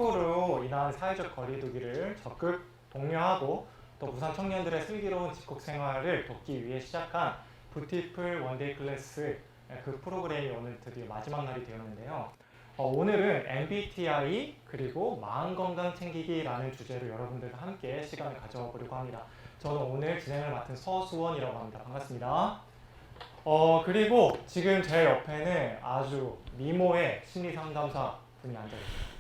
코로나로 인한 사회적 거리두기를 적극 독려하고 또 부산 청년들의 슬기로운 집콕 생활을 돕기 위해 시작한 뷰티풀 원데이 클래스 그 프로그램이 오늘 드디어 마지막 날이 되었는데요. 오늘은 MBTI 그리고 마음건강 챙기기라는 주제로 여러분들과 함께 시간을 가져보려고 합니다. 저는 오늘 진행을 맡은 서수원이라고 합니다. 반갑습니다. 그리고 지금 제 옆에는 아주 미모의 심리상담사 분이 앉아 계십니다.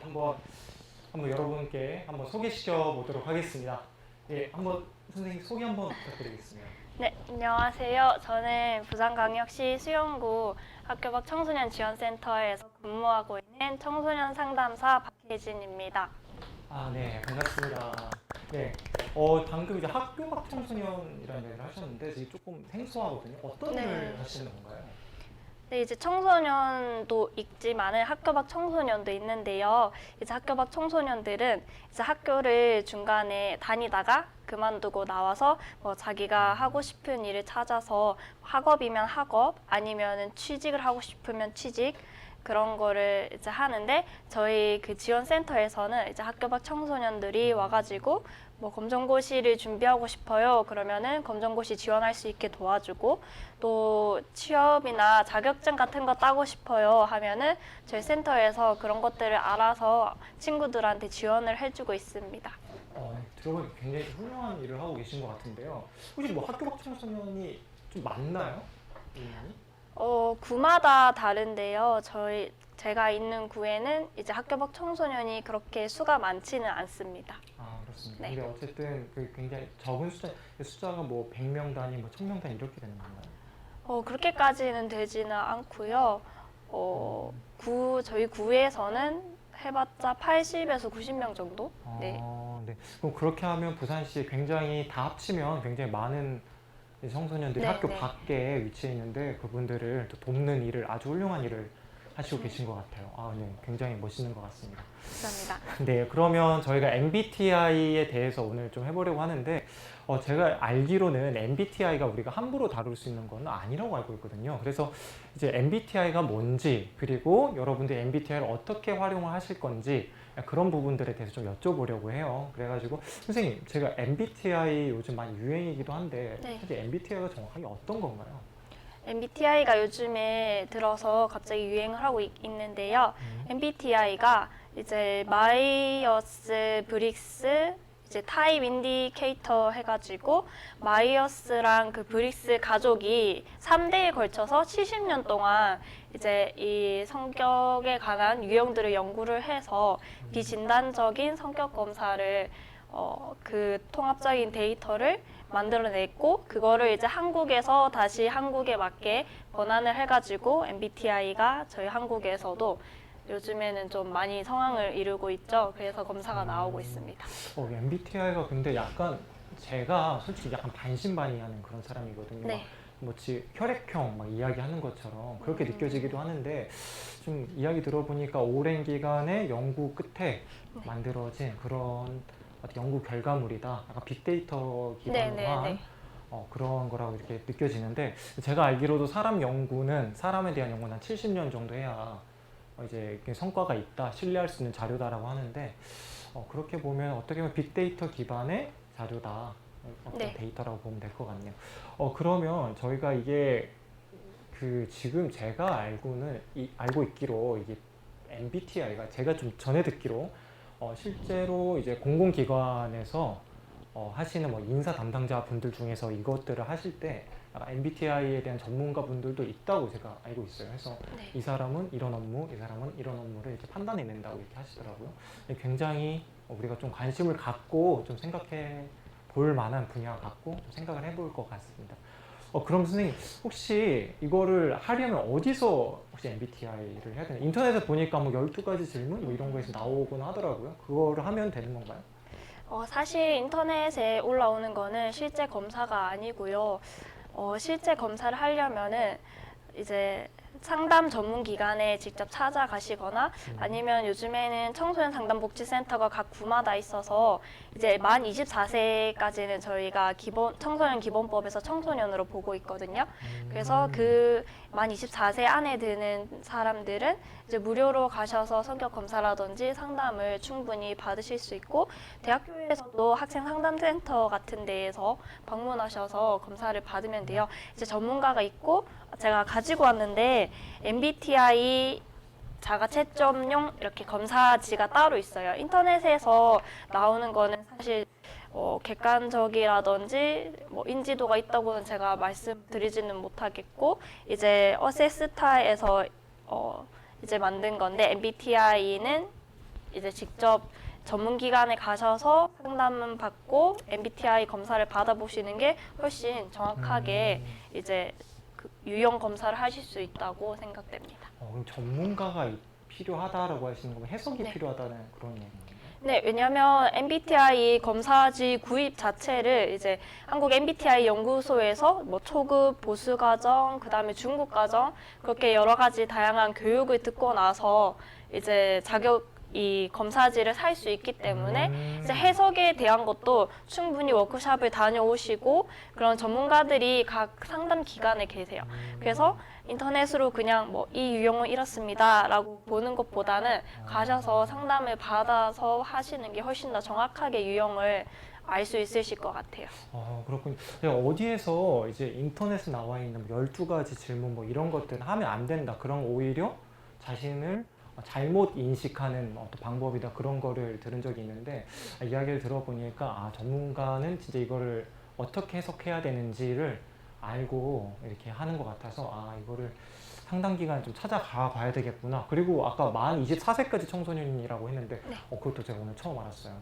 한번 여러분께 한번 소개시켜 보도록 하겠습니다. 예, 한번 선생님 소개 한번 부탁드리겠습니다. 네, 안녕하세요. 저는 부산광역시 수영구 학교 밖 청소년 지원센터에서 근무하고 있는 청소년 상담사 박혜진입니다. 네, 반갑습니다. 네, 방금 이제 학교 밖 청소년이라는 얘기를 하셨는데 이게 조금 생소하거든요. 어떤 일을 하시는 건가요? 네, 이제 청소년도 있지만은 학교 밖 청소년도 있는데요. 이제 학교 밖 청소년들은 이제 학교를 중간에 다니다가 그만두고 나와서 뭐 자기가 하고 싶은 일을 찾아서 학업이면 학업, 아니면은 취직을 하고 싶으면 취직, 그런 거를 이제 하는데, 저희 그 지원센터에서는 이제 학교 밖 청소년들이 와가지고 뭐 검정고시를 준비하고 싶어요. 그러면은 검정고시 지원할 수 있게 도와주고, 또 취업이나 자격증 같은 거 따고 싶어요 하면은 저희 센터에서 그런 것들을 알아서 친구들한테 지원을 해주고 있습니다. 들어보니까 굉장히 훌륭한 일을 하고 계신 것 같은데요. 혹시 뭐 학교 밖 청소년이 좀 많나요? 구마다 다른데요. 제가 있는 구에는 이제 학교 밖 청소년이 그렇게 수가 많지는 않습니다. 그렇습니다. 네. 근데 어쨌든 그 굉장히 적은 숫자가 뭐 100명 단위, 뭐 1000명 단위 이렇게 되는 건가요? 그렇게까지는 되지는 않고요. 저희 구에서는 해봤자 80에서 90명 정도? 네. 네. 그럼 그렇게 하면 부산시에 굉장히 다 합치면 굉장히 많은 청소년들이 학교 밖에 위치해 있는데 그분들을 또 돕는 일을 아주 훌륭한 일을 하시고 계신 것 같아요. 네. 굉장히 멋있는 것 같습니다. 감사합니다. 네, 그러면 저희가 MBTI에 대해서 오늘 좀 해보려고 하는데 제가 알기로는 MBTI가 우리가 함부로 다룰 수 있는 건 아니라고 알고 있거든요. 그래서 이제 MBTI가 뭔지, 그리고 여러분들 MBTI를 어떻게 활용을 하실 건지 그런 부분들에 대해서 좀 여쭤보려고 해요. 그래가지고 선생님, 제가 MBTI 요즘 많이 유행이기도 한데 사실 MBTI가 정확하게 어떤 건가요? MBTI가 요즘에 들어서 갑자기 유행을 하고 있는데요. MBTI가 이제 마이어스 브릭스 이제 타입 인디케이터 해가지고, 마이어스랑 그 브릭스 가족이 3대에 걸쳐서 70년 동안 이제 이 성격에 관한 유형들을 연구를 해서 비진단적인 성격 검사를 그 통합적인 데이터를 만들어냈고, 그거를 이제 한국에서 다시 한국에 맞게 번안을 해가지고 MBTI가 저희 한국에서도 요즘에는 좀 많이 성황을 이루고 있죠. 그래서 검사가 나오고 있습니다. MBTI가 근데 약간 제가 솔직히 약간 반신반의하는 그런 사람이거든요. 네. 뭐지 혈액형 막 이야기하는 것처럼 그렇게 느껴지기도 하는데, 좀 이야기 들어보니까 오랜 기간의 연구 끝에 만들어진 그런 연구 결과물이다. 약간 빅데이터 기반으로 한 그런 거라고 이렇게 느껴지는데, 제가 알기로도 사람에 대한 연구는 한 70년 정도 해야 이제 성과가 있다, 신뢰할 수 있는 자료다라고 하는데, 그렇게 보면 어떻게 보면 빅데이터 기반의 자료다, 어떤 데이터라고 보면 될 것 같네요. 그러면 저희가 이게 지금 제가 알고 있기로 이게 MBTI가 제가 좀 전에 듣기로 실제로 이제 공공기관에서 하시는 뭐 인사 담당자 분들 중에서 이것들을 하실 때 MBTI에 대한 전문가 분들도 있다고 제가 알고 있어요. 그래서 이 사람은 이런 업무, 이 사람은 이런 업무를 이렇게 판단해낸다고 이렇게 하시더라고요. 굉장히 우리가 좀 관심을 갖고 좀 생각해 볼 만한 분야 같고 좀 생각을 해볼 것 같습니다. 그럼 선생님, 혹시 이거를 하려면 어디서 혹시 MBTI를 해야 되나요? 인터넷에 보니까 뭐 12가지 질문 뭐 이런 거에서 나오곤 하더라고요. 그거를 하면 되는 건가요? 사실 인터넷에 올라오는 거는 실제 검사가 아니고요. 실제 검사를 하려면은 이제 상담 전문 기관에 직접 찾아가시거나 아니면 요즘에는 청소년 상담복지센터가 각 구마다 있어서 이제 만 24세까지는 저희가 청소년 기본법에서 청소년으로 보고 있거든요. 그래서 그 만 24세 안에 드는 사람들은 이제 무료로 가셔서 성격 검사라든지 상담을 충분히 받으실 수 있고, 대학교에서도 학생 상담센터 같은 데에서 방문하셔서 검사를 받으면 돼요. 이제 전문가가 있고, 제가 가지고 왔는데 MBTI 자가 채점용 이렇게 검사지가 따로 있어요. 인터넷에서 나오는 거는 사실 객관적이라든지 뭐 인지도가 있다고는 제가 말씀드리지는 못하겠고, 이제 어세스타에서 이제 만든 건데, MBTI는 이제 직접 전문기관에 가셔서 상담을 받고 MBTI 검사를 받아보시는 게 훨씬 정확하게 이제 그 유형 검사를 하실 수 있다고 생각됩니다. 그럼 전문가가 필요하다라고 하시는 거면 해석이 네. 필요하다는 그런 얘기인가요? 네, 왜냐하면 MBTI 검사지 구입 자체를 이제 한국 MBTI 연구소에서 뭐 초급 보수 과정, 그다음에 중급 과정 그렇게 여러 가지 다양한 교육을 듣고 나서 이제 이 검사지를 살 수 있기 때문에 이제 해석에 대한 것도 충분히 워크숍을 다녀오시고 그런 전문가들이 각 상담 기관에 계세요. 그래서 인터넷으로 그냥 뭐 이 유형은 이렇습니다라고 보는 것보다는 가셔서 상담을 받아서 하시는 게 훨씬 더 정확하게 유형을 알 수 있으실 것 같아요. 그렇군요. 어디에서 이제 인터넷에 나와 있는 12가지 질문 뭐 이런 것들은 하면 안 된다. 그런 오히려 자신을 잘못 인식하는 어떤 방법이다. 그런 거를 들은 적이 있는데, 이야기를 들어보니까 전문가는 진짜 이거를 어떻게 해석해야 되는지를 알고 이렇게 하는 것 같아서 이거를 상담 기관에 좀 찾아가 봐야 되겠구나. 그리고 아까 만 24세까지 청소년이라고 했는데 네. 그것도 제가 오늘 처음 알았어요.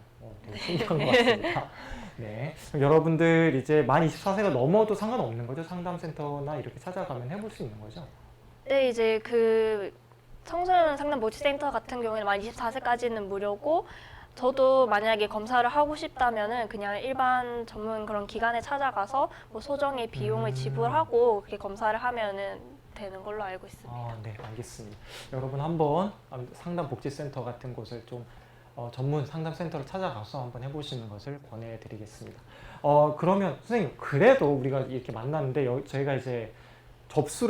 되게 신기한 것 같습니다. 네, 그럼 여러분들 이제 만 24세가 넘어도 상관없는 거죠? 상담센터나 이렇게 찾아가면 해볼 수 있는 거죠? 네, 이제 그 청소년 상담 복지센터 같은 경우에는 만 24세까지는 무료고, 저도 만약에 검사를 하고 싶다면은 그냥 일반 전문 그런 기관에 찾아가서 뭐 소정의 비용을 지불하고 그렇게 검사를 하면은 되는 걸로 알고 있습니다. 네, 알겠습니다. 여러분 한번 상담복지센터 같은 곳을 좀 전문 상담센터를 찾아가서 한번 해보시는 것을 권해드리겠습니다. 그러면 선생님, 그래도 우리가 이렇게 만났는데 저희가 이제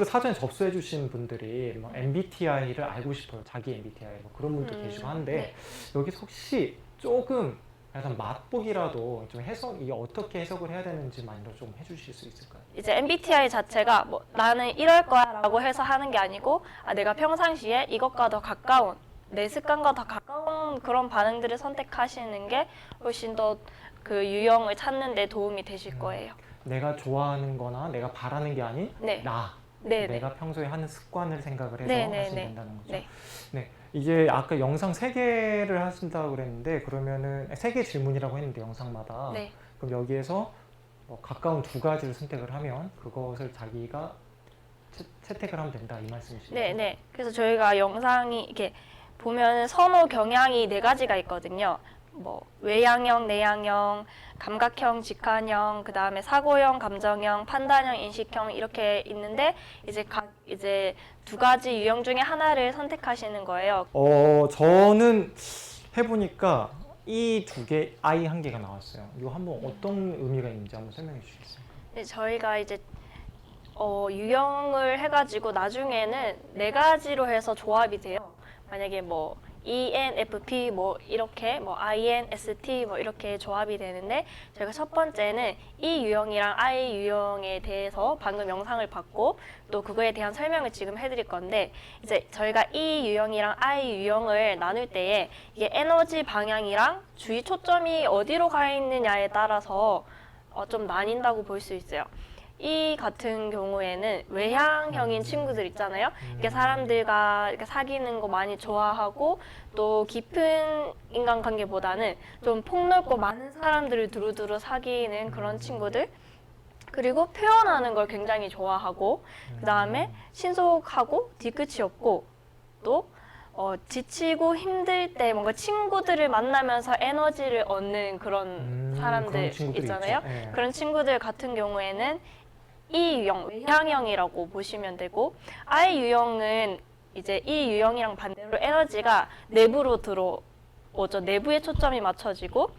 사전에 접수해 주신 분들이 뭐 MBTI를 알고 싶어요. 자기 MBTI 뭐 그런 분도 계시고 한데, 네. 여기서 혹시 조금 약간 맛보기라도 좀 이게 어떻게 해석을 해야 되는지만으로 좀 해주실 수 있을까요? 이제 MBTI 자체가 뭐 나는 이럴 거야라고 해서 하는 게 아니고, 내가 평상시에 이것과 더 가까운, 내 습관과 더 가까운 그런 반응들을 선택하시는 게 훨씬 더 그 유형을 찾는 데 도움이 되실 거예요. 내가 좋아하는 거나 내가 바라는 게 아닌 네. 내가 네. 평소에 하는 습관을 생각을 해서 네. 하시면 된다는 거죠. 네. 네. 이제 아까 영상 3개를 하신다고 그랬는데, 그러면은 3개 질문이라고 했는데 영상마다 네. 그럼 여기에서 가까운 2가지를 선택을 하면 그것을 자기가 채택을 하면 된다, 이 말씀이시죠? 네. 그래서 저희가 영상이 이렇게 보면 선호 경향이 4가지가 있거든요. 뭐 외향형, 내향형, 감각형, 직관형, 그 다음에 사고형, 감정형, 판단형, 인식형 이렇게 있는데 이제 각 2가지 유형 중에 하나를 선택하시는 거예요. 저는 해보니까 이 2개, I 1개가 나왔어요. 이거 한번 어떤 의미가 있는지 한번 설명해 주시겠어요? 네, 저희가 이제 유형을 해가지고 나중에는 4가지로 해서 조합이 돼요. 만약에 뭐 ENFP 뭐 이렇게 뭐 INST 뭐 이렇게 조합이 되는데, 저희가 첫 번째는 E 유형이랑 I 유형에 대해서 방금 영상을 봤고 또 그거에 대한 설명을 지금 해드릴 건데, 이제 저희가 E 유형이랑 I 유형을 나눌 때에 이게 에너지 방향이랑 주의 초점이 어디로 가 있느냐에 따라서 좀 나뉜다고 볼 수 있어요. 이 같은 경우에는 외향형인 친구들 있잖아요. 이렇게 사람들과 이렇게 사귀는 거 많이 좋아하고 또 깊은 인간관계보다는 좀 폭넓고 많은 사람들을 두루두루 사귀는 그런 친구들. 그리고 표현하는 걸 굉장히 좋아하고, 그 다음에 신속하고 뒤끝이 없고, 또 지치고 힘들 때 뭔가 친구들을 만나면서 에너지를 얻는 그런 사람들 그런 친구들이 있잖아요. 있죠. 네. 그런 친구들 같은 경우에는 E 유형, 외향형이라고 보시면 되고, I 유형은 이제 E 유형이랑 반대로 에너지가 내부로 들어오죠. 내부에 초점이 맞춰지고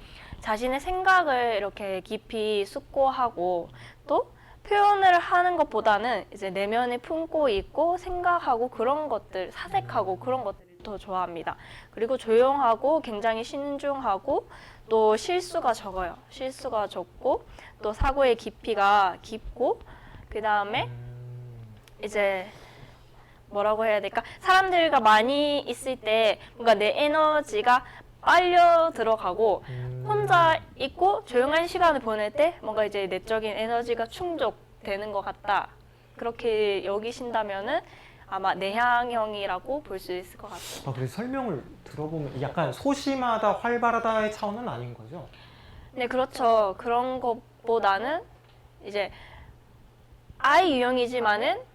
자신의 생각을 이렇게 깊이 숙고하고 또 표현을 하는 것보다는 이제 내면에 품고 있고 생각하고 그런 것들, 사색하고 그런 것들을 더 좋아합니다. 그리고 조용하고 굉장히 신중하고 또 실수가 적어요. 실수가 적고 또 사고의 깊이가 깊고 그 다음에 이제 뭐라고 해야 될까? 사람들과 많이 있을 때 뭔가 내 에너지가 빨려 들어가고 혼자 있고 조용한 시간을 보낼 때 뭔가 이제 내적인 에너지가 충족되는 것 같다. 그렇게 여기신다면은 아마 내향형이라고 볼 수 있을 것 같아요. 그래서 설명을 들어보면 약간 소심하다, 활발하다의 차원은 아닌 거죠? 네, 그렇죠. 그런 것보다는 이제 I 유형이지만은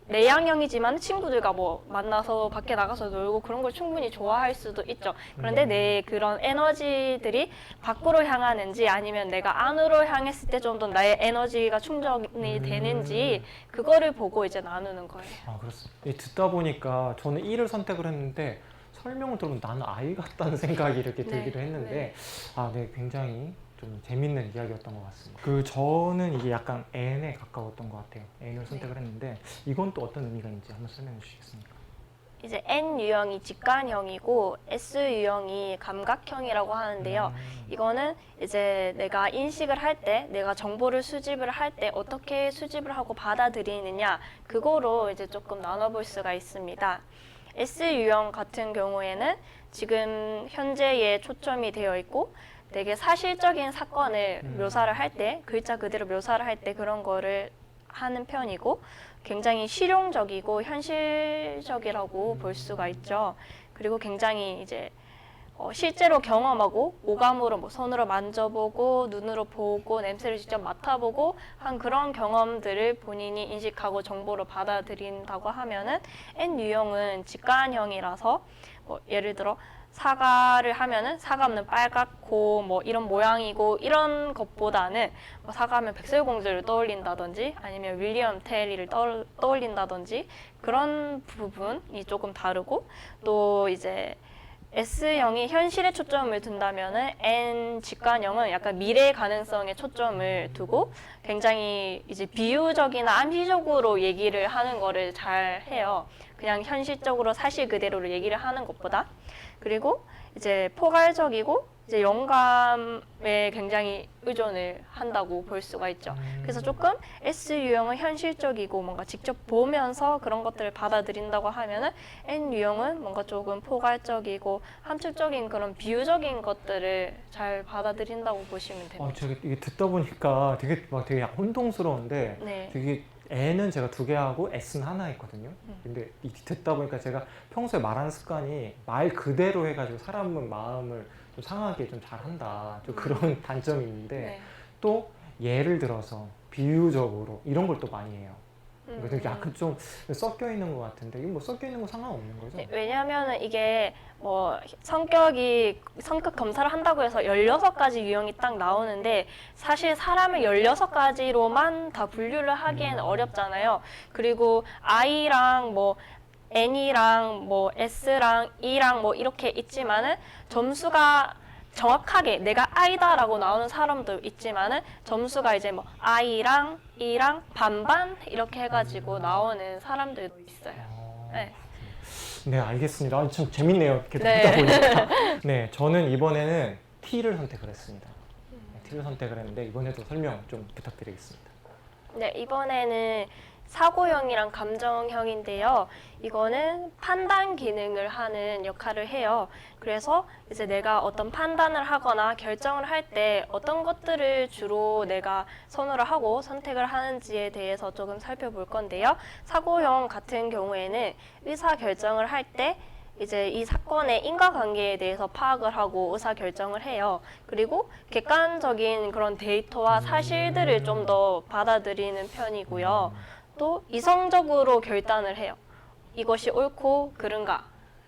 내향형이지만 친구들과 뭐 만나서 밖에 나가서 놀고 그런 걸 충분히 좋아할 수도 있죠. 그런데 내 그런 에너지들이 밖으로 향하는지 아니면 내가 안으로 향했을 때 좀 더 나의 에너지가 충전이 되는지 그거를 보고 이제 나누는 거예요. 그렇습니다. 듣다 보니까 저는 E를 선택을 했는데 설명을 들으면 나는 I 같다는 생각이 이렇게 들기도 했는데 네, 굉장히 좀 재밌는 이야기였던 것 같습니다. 저는 이게 약간 N에 가까웠던 것 같아요. N을 선택을 했는데 이건 또 어떤 의미가 있는지 한번 설명해 주시겠습니까? 이제 N 유형이 직관형이고 S 유형이 감각형이라고 하는데요. 이거는 이제 내가 인식을 할 때, 내가 정보를 수집을 할 때 어떻게 수집을 하고 받아들이느냐 그거로 이제 조금 나눠볼 수가 있습니다. S 유형 같은 경우에는 지금 현재에 초점이 되어 있고 되게 사실적인 사건을 묘사를 할 때, 글자 그대로 묘사를 할 때 그런 거를 하는 편이고 굉장히 실용적이고 현실적이라고 볼 수가 있죠. 그리고 굉장히 이제 실제로 경험하고 오감으로 뭐 손으로 만져보고 눈으로 보고 냄새를 직접 맡아보고 한 그런 경험들을 본인이 인식하고 정보로 받아들인다고 하면은 N 유형은 직관형이라서 뭐 예를 들어 사과를 하면은 사과는 빨갛고 뭐 이런 모양이고 이런 것보다는 뭐 사과하면 백설공주를 떠올린다든지 아니면 윌리엄 테리를 떠올린다든지 그런 부분이 조금 다르고 또 이제 S형이 현실에 초점을 둔다면은 N 직관형은 약간 미래 가능성에 초점을 두고 굉장히 이제 비유적이나 암시적으로 얘기를 하는 거를 잘 해요. 그냥 현실적으로 사실 그대로를 얘기를 하는 것보다. 그리고 이제 포괄적이고 이제 영감에 굉장히 의존을 한다고 볼 수가 있죠. 그래서 조금 S 유형은 현실적이고 뭔가 직접 보면서 그런 것들을 받아들인다고 하면은 N 유형은 뭔가 조금 포괄적이고 함축적인 그런 비유적인 것들을 잘 받아들인다고 보시면 됩니다. 제가 이게 듣다 보니까 되게 약간 혼동스러운데 네. 되게 N은 제가 2개 하고 S는 하나 있거든요. 근데 듣다 보니까 제가 평소에 말하는 습관이 말 그대로 해가지고 사람 마음을 좀 상하게 좀 잘한다. 좀 그런 단점이 있는데 또 예를 들어서 비유적으로 이런 걸 또 많이 해요. 그래서 약간 좀 섞여 있는 것 같은데 이거 뭐 섞여 있는 거 상관없는 거죠? 네, 왜냐하면 이게 뭐 성격 검사를 한다고 해서 16가지 유형이 딱 나오는데 사실 사람을 16가지로만 다 분류를 하기엔 어렵잖아요. 그리고 I랑 뭐 N이랑 뭐 S랑 E랑 뭐 이렇게 있지만은 점수가 정확하게 내가 I다라고 나오는 사람도 있지만은 점수가 이제 뭐 I랑 E랑 반반 이렇게 해가지고 나오는 사람들도 있어요. 네. 네, 알겠습니다. 참 재밌네요. 이렇게 듣다 보니까. 네, 저는 이번에는 T를 선택을 했습니다. T를 선택을 했는데 이번에도 설명 좀 부탁드리겠습니다. 네, 이번에는 사고형이랑 감정형인데요. 이거는 판단 기능을 하는 역할을 해요. 그래서 이제 내가 어떤 판단을 하거나 결정을 할 때 어떤 것들을 주로 내가 선호를 하고 선택을 하는지에 대해서 조금 살펴볼 건데요. 사고형 같은 경우에는 의사 결정을 할 때 이제 이 사건의 인과관계에 대해서 파악을 하고 의사결정을 해요. 그리고 객관적인 그런 데이터와 사실들을 좀 더 받아들이는 편이고요. 또 이성적으로 결단을 해요. 이것이 옳고 그른가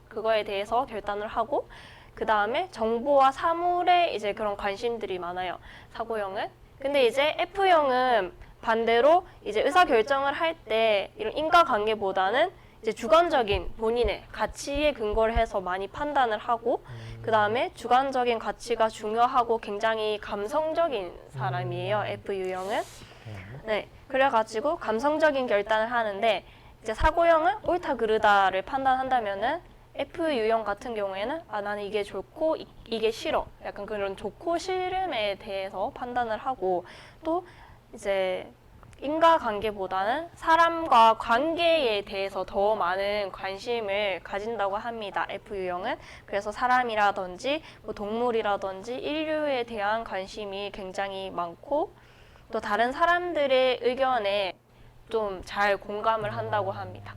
그거에 대해서 결단을 하고 그 다음에 정보와 사물에 이제 그런 관심들이 많아요. 사고형은. 근데 이제 F형은 반대로 이제 의사 결정을 할 때 이런 인과관계보다는 이제 주관적인 본인의 가치에 근거를 해서 많이 판단을 하고 그 다음에 주관적인 가치가 중요하고 굉장히 감성적인 사람이에요. F 유형은. 네, 그래가지고 감성적인 결단을 하는데 이제 사고형은 옳다 그르다를 판단한다면은 F 유형 같은 경우에는 나는 이게 좋고 이게 싫어. 약간 그런 좋고 싫음에 대해서 판단을 하고 또 이제 인과관계보다는 사람과 관계에 대해서 더 많은 관심을 가진다고 합니다. F 유형은. 그래서 사람이라든지 뭐 동물이라든지 인류에 대한 관심이 굉장히 많고 또 다른 사람들의 의견에 좀 잘 공감을 한다고 합니다.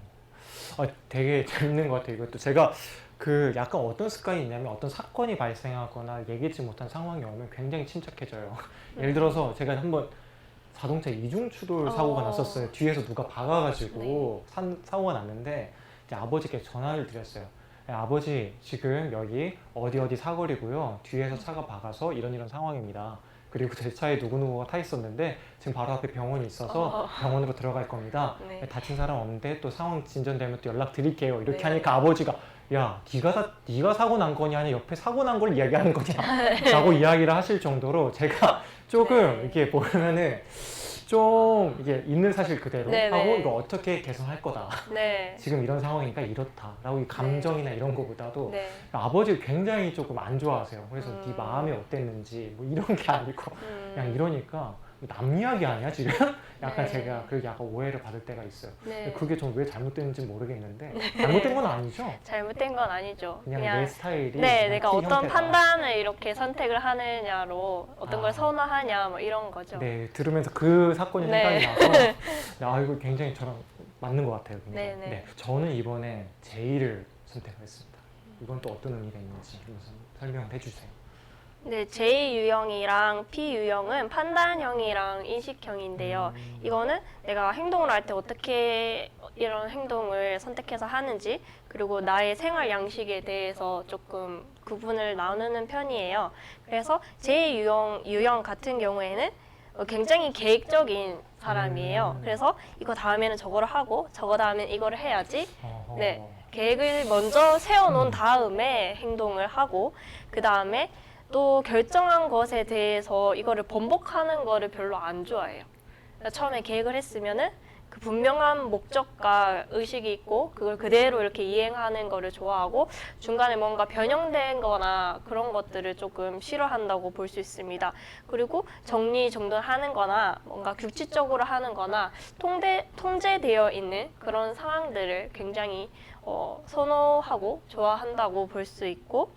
되게 재밌는 것 같아요. 이것도 제가 그 약간 어떤 습관이 있냐면 어떤 사건이 발생하거나 얘기치 못한 상황이 오면 굉장히 침착해져요. 예를 들어서 제가 한번 자동차 이중 추돌 사고가 났었어요. 뒤에서 누가 박아가지고 사고가 났는데 이제 아버지께 전화를 드렸어요. 아버지 지금 여기 어디 사거리고요. 뒤에서 차가 박아서 이런 상황입니다. 그리고 제 차에 누구누구가 타 있었는데 지금 바로 앞에 병원이 있어서 병원으로 들어갈 겁니다. 네. 다친 사람 없는데 또 상황 진전되면 또 연락 드릴게요. 이렇게 네. 하니까 아버지가 야 네가 사고 난 거냐 아니 옆에 사고 난 걸 이야기하는 거냐 라고 이야기를 하실 정도로 제가 조금 이렇게 보면은 좀 이게 있는 사실 그대로 하고 이거 어떻게 개선할 거다. 네. 지금 이런 상황이니까 이렇다라고 이 감정이나 이런 거보다도 네. 아버지를 굉장히 조금 안 좋아하세요. 그래서 네 마음이 어땠는지 뭐 이런 게 아니고 그냥 이러니까 남 이야기 아니야 지금? 약간 네. 제가 그렇게 약간 오해를 받을 때가 있어요. 네. 그게 좀 왜 잘못됐는지 모르겠는데 잘못된 건 아니죠? 잘못된 건 아니죠. 그냥 내 스타일이 네, 그냥 내가 T 어떤 형태다. 판단을 이렇게 선택을 하느냐로 어떤 걸 선호하냐 뭐 이런 거죠. 네, 들으면서 그 사건이 네. 생각이 나서 이거 굉장히 저랑 맞는 것 같아요. 굉장히. 네. 저는 이번에 J를 선택을 했습니다. 이건 또 어떤 의미가 있는지 한번 설명을 해주세요. 네, J 유형이랑 P 유형은 판단형이랑 인식형인데요. 이거는 내가 행동을 할 때 어떻게 이런 행동을 선택해서 하는지 그리고 나의 생활 양식에 대해서 조금 구분을 나누는 편이에요. 그래서 J 유형 같은 경우에는 굉장히 계획적인 사람이에요. 그래서 이거 다음에는 저거를 하고 저거 다음엔 이거를 해야지. 네, 계획을 먼저 세워놓은 다음에 행동을 하고 그 다음에 또 결정한 것에 대해서 이거를 번복하는 거를 별로 안 좋아해요. 그러니까 처음에 계획을 했으면은 그 분명한 목적과 의식이 있고 그걸 그대로 이렇게 이행하는 거를 좋아하고 중간에 뭔가 변형된 거나 그런 것들을 조금 싫어한다고 볼 수 있습니다. 그리고 정리정돈하는 거나 뭔가 규칙적으로 하는 거나 통제되어 있는 그런 상황들을 굉장히 선호하고 좋아한다고 볼 수 있고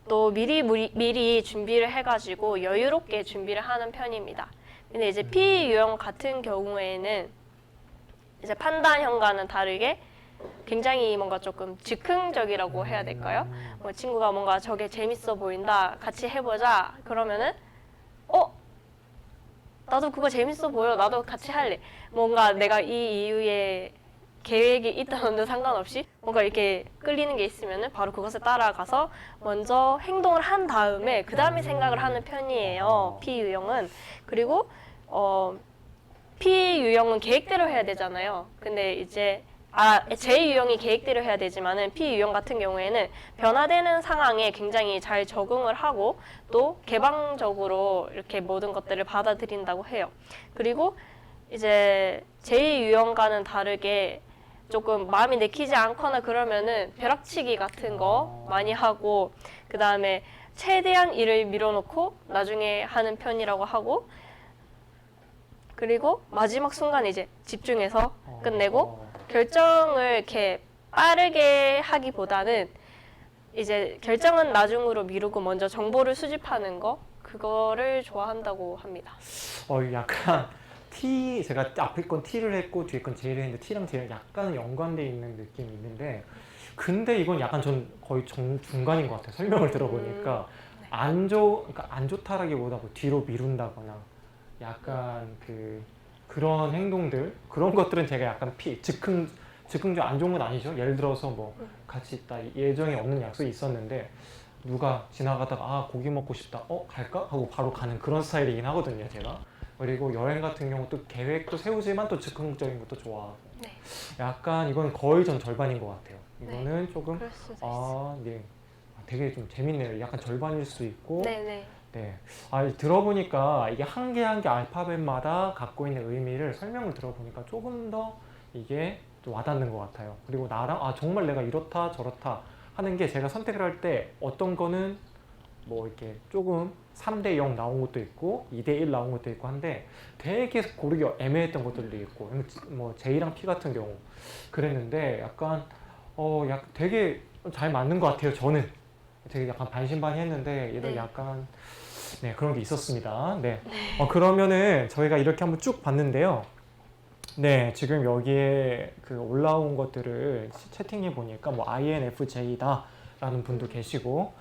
또 미리 준비를 해가지고 여유롭게 준비를 하는 편입니다. 근데 이제 P 유형 같은 경우에는 이제 판단형과는 다르게 굉장히 뭔가 조금 즉흥적이라고 해야 될까요? 뭐 친구가 뭔가 저게 재밌어 보인다, 같이 해보자 그러면은 나도 그거 재밌어 보여, 나도 같이 할래. 뭔가 내가 이 이유에 계획이 있다는 상관없이 뭔가 이렇게 끌리는 게 있으면 바로 그것에 따라가서 먼저 행동을 한 다음에 그 다음에 생각을 하는 편이에요. P 유형은. 그리고 P 유형은 계획대로 해야 되잖아요. 근데 이제 J 유형이 계획대로 해야 되지만은 P 유형 같은 경우에는 변화되는 상황에 굉장히 잘 적응을 하고 또 개방적으로 이렇게 모든 것들을 받아들인다고 해요. 그리고 이제 J 유형과는 다르게 조금 마음이 내키지 않거나 그러면은 벼락치기 같은 거 많이 하고 그 다음에 최대한 일을 밀어놓고 나중에 하는 편이라고 하고 그리고 마지막 순간에 이제 집중해서 끝내고 결정을 이렇게 빠르게 하기보다는 이제 결정은 나중으로 미루고 먼저 정보를 수집하는 거 그거를 좋아한다고 합니다. 약간 제가 앞에 건 T를 했고 뒤에 건 J를 했는데 T랑 J랑 약간 연관되어 있는 느낌이 있는데 근데 이건 약간 전 거의 중간인 것 같아요. 설명을 들어보니까 그러니까 안 좋다라기보다 뭐 뒤로 미룬다거나 약간 그런 행동들 그런 것들은 제가 약간 즉흥적 안 좋은 건 아니죠. 예를 들어서 뭐 같이 있다 예정에 없는 약속이 있었는데 누가 지나가다가 고기 먹고 싶다 갈까? 하고 바로 가는 그런 스타일이긴 하거든요 제가. 그리고 여행 같은 경우 또 계획도 세우지만 또 즉흥적인 것도 좋아하고. 네. 약간 이건 거의 전 절반인 것 같아요. 네. 이거는 조금 그럴 수도 있어요. 네. 되게 좀 재밌네요. 약간 절반일 수 있고. 네네. 네. 들어보니까 이게 한 개 한 개 알파벳마다 갖고 있는 의미를 설명을 들어보니까 조금 더 이게 좀 와닿는 것 같아요. 그리고 나랑 정말 내가 이렇다 저렇다 하는 게 제가 선택을 할 때 어떤 거는 뭐 이렇게 조금 3대 0 나온 것도 있고 2대 1 나온 것도 있고 한데 되게 고르기 애매했던 것들도 있고 뭐 J랑 P 같은 경우 그랬는데 약간 되게 잘 맞는 것 같아요. 저는 되게 약간 반신반의했는데 이런 네. 약간 그런 게 있었습니다. 네. 그러면은 저희가 이렇게 한번 쭉 봤는데요. 네, 지금 여기에 그 올라온 것들을 채팅해 보니까 뭐 INFJ다라는 분도 계시고,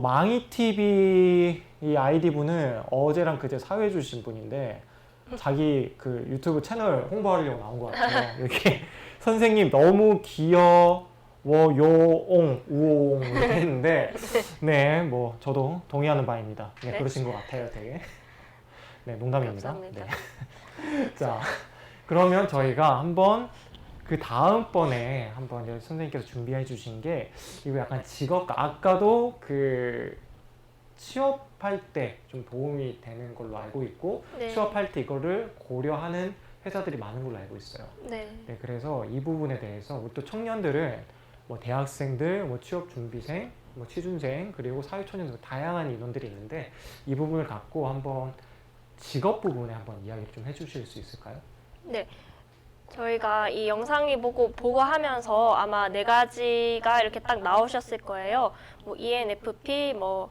망이TV 이 아이디 분은 어제랑 그제 사회 주신 분인데 자기 그 유튜브 채널 홍보하려고 나온 것 같아요. 여기 선생님 너무 귀여워 요옹 우옹 이렇게 했는데 네, 뭐 저도 동의하는 바입니다. 네, 네. 그러신 것 같아요, 되게. 네, 농담입니다. 감사합니다. 네. 자, 그러면 저희가 한번 그 다음번에 한번 이제 선생님께서 준비해 주신 게 이거 약간 직업, 아까도 그 취업할 때 좀 도움이 되는 걸로 알고 있고 네. 취업할 때 이거를 고려하는 회사들이 많은 걸로 알고 있어요. 네. 네, 그래서 이 부분에 대해서 우리 또 청년들은 뭐 대학생들, 뭐 취업 준비생, 뭐 취준생, 그리고 사회초년 등 다양한 인원들이 있는데 이 부분을 갖고 한번 직업 부분에 한번 이야기를 좀 해주실 수 있을까요? 네. 저희가 이 영상이 보고 하면서 아마 네 가지가 이렇게 딱 나오셨을 거예요. 뭐 ENFP, 뭐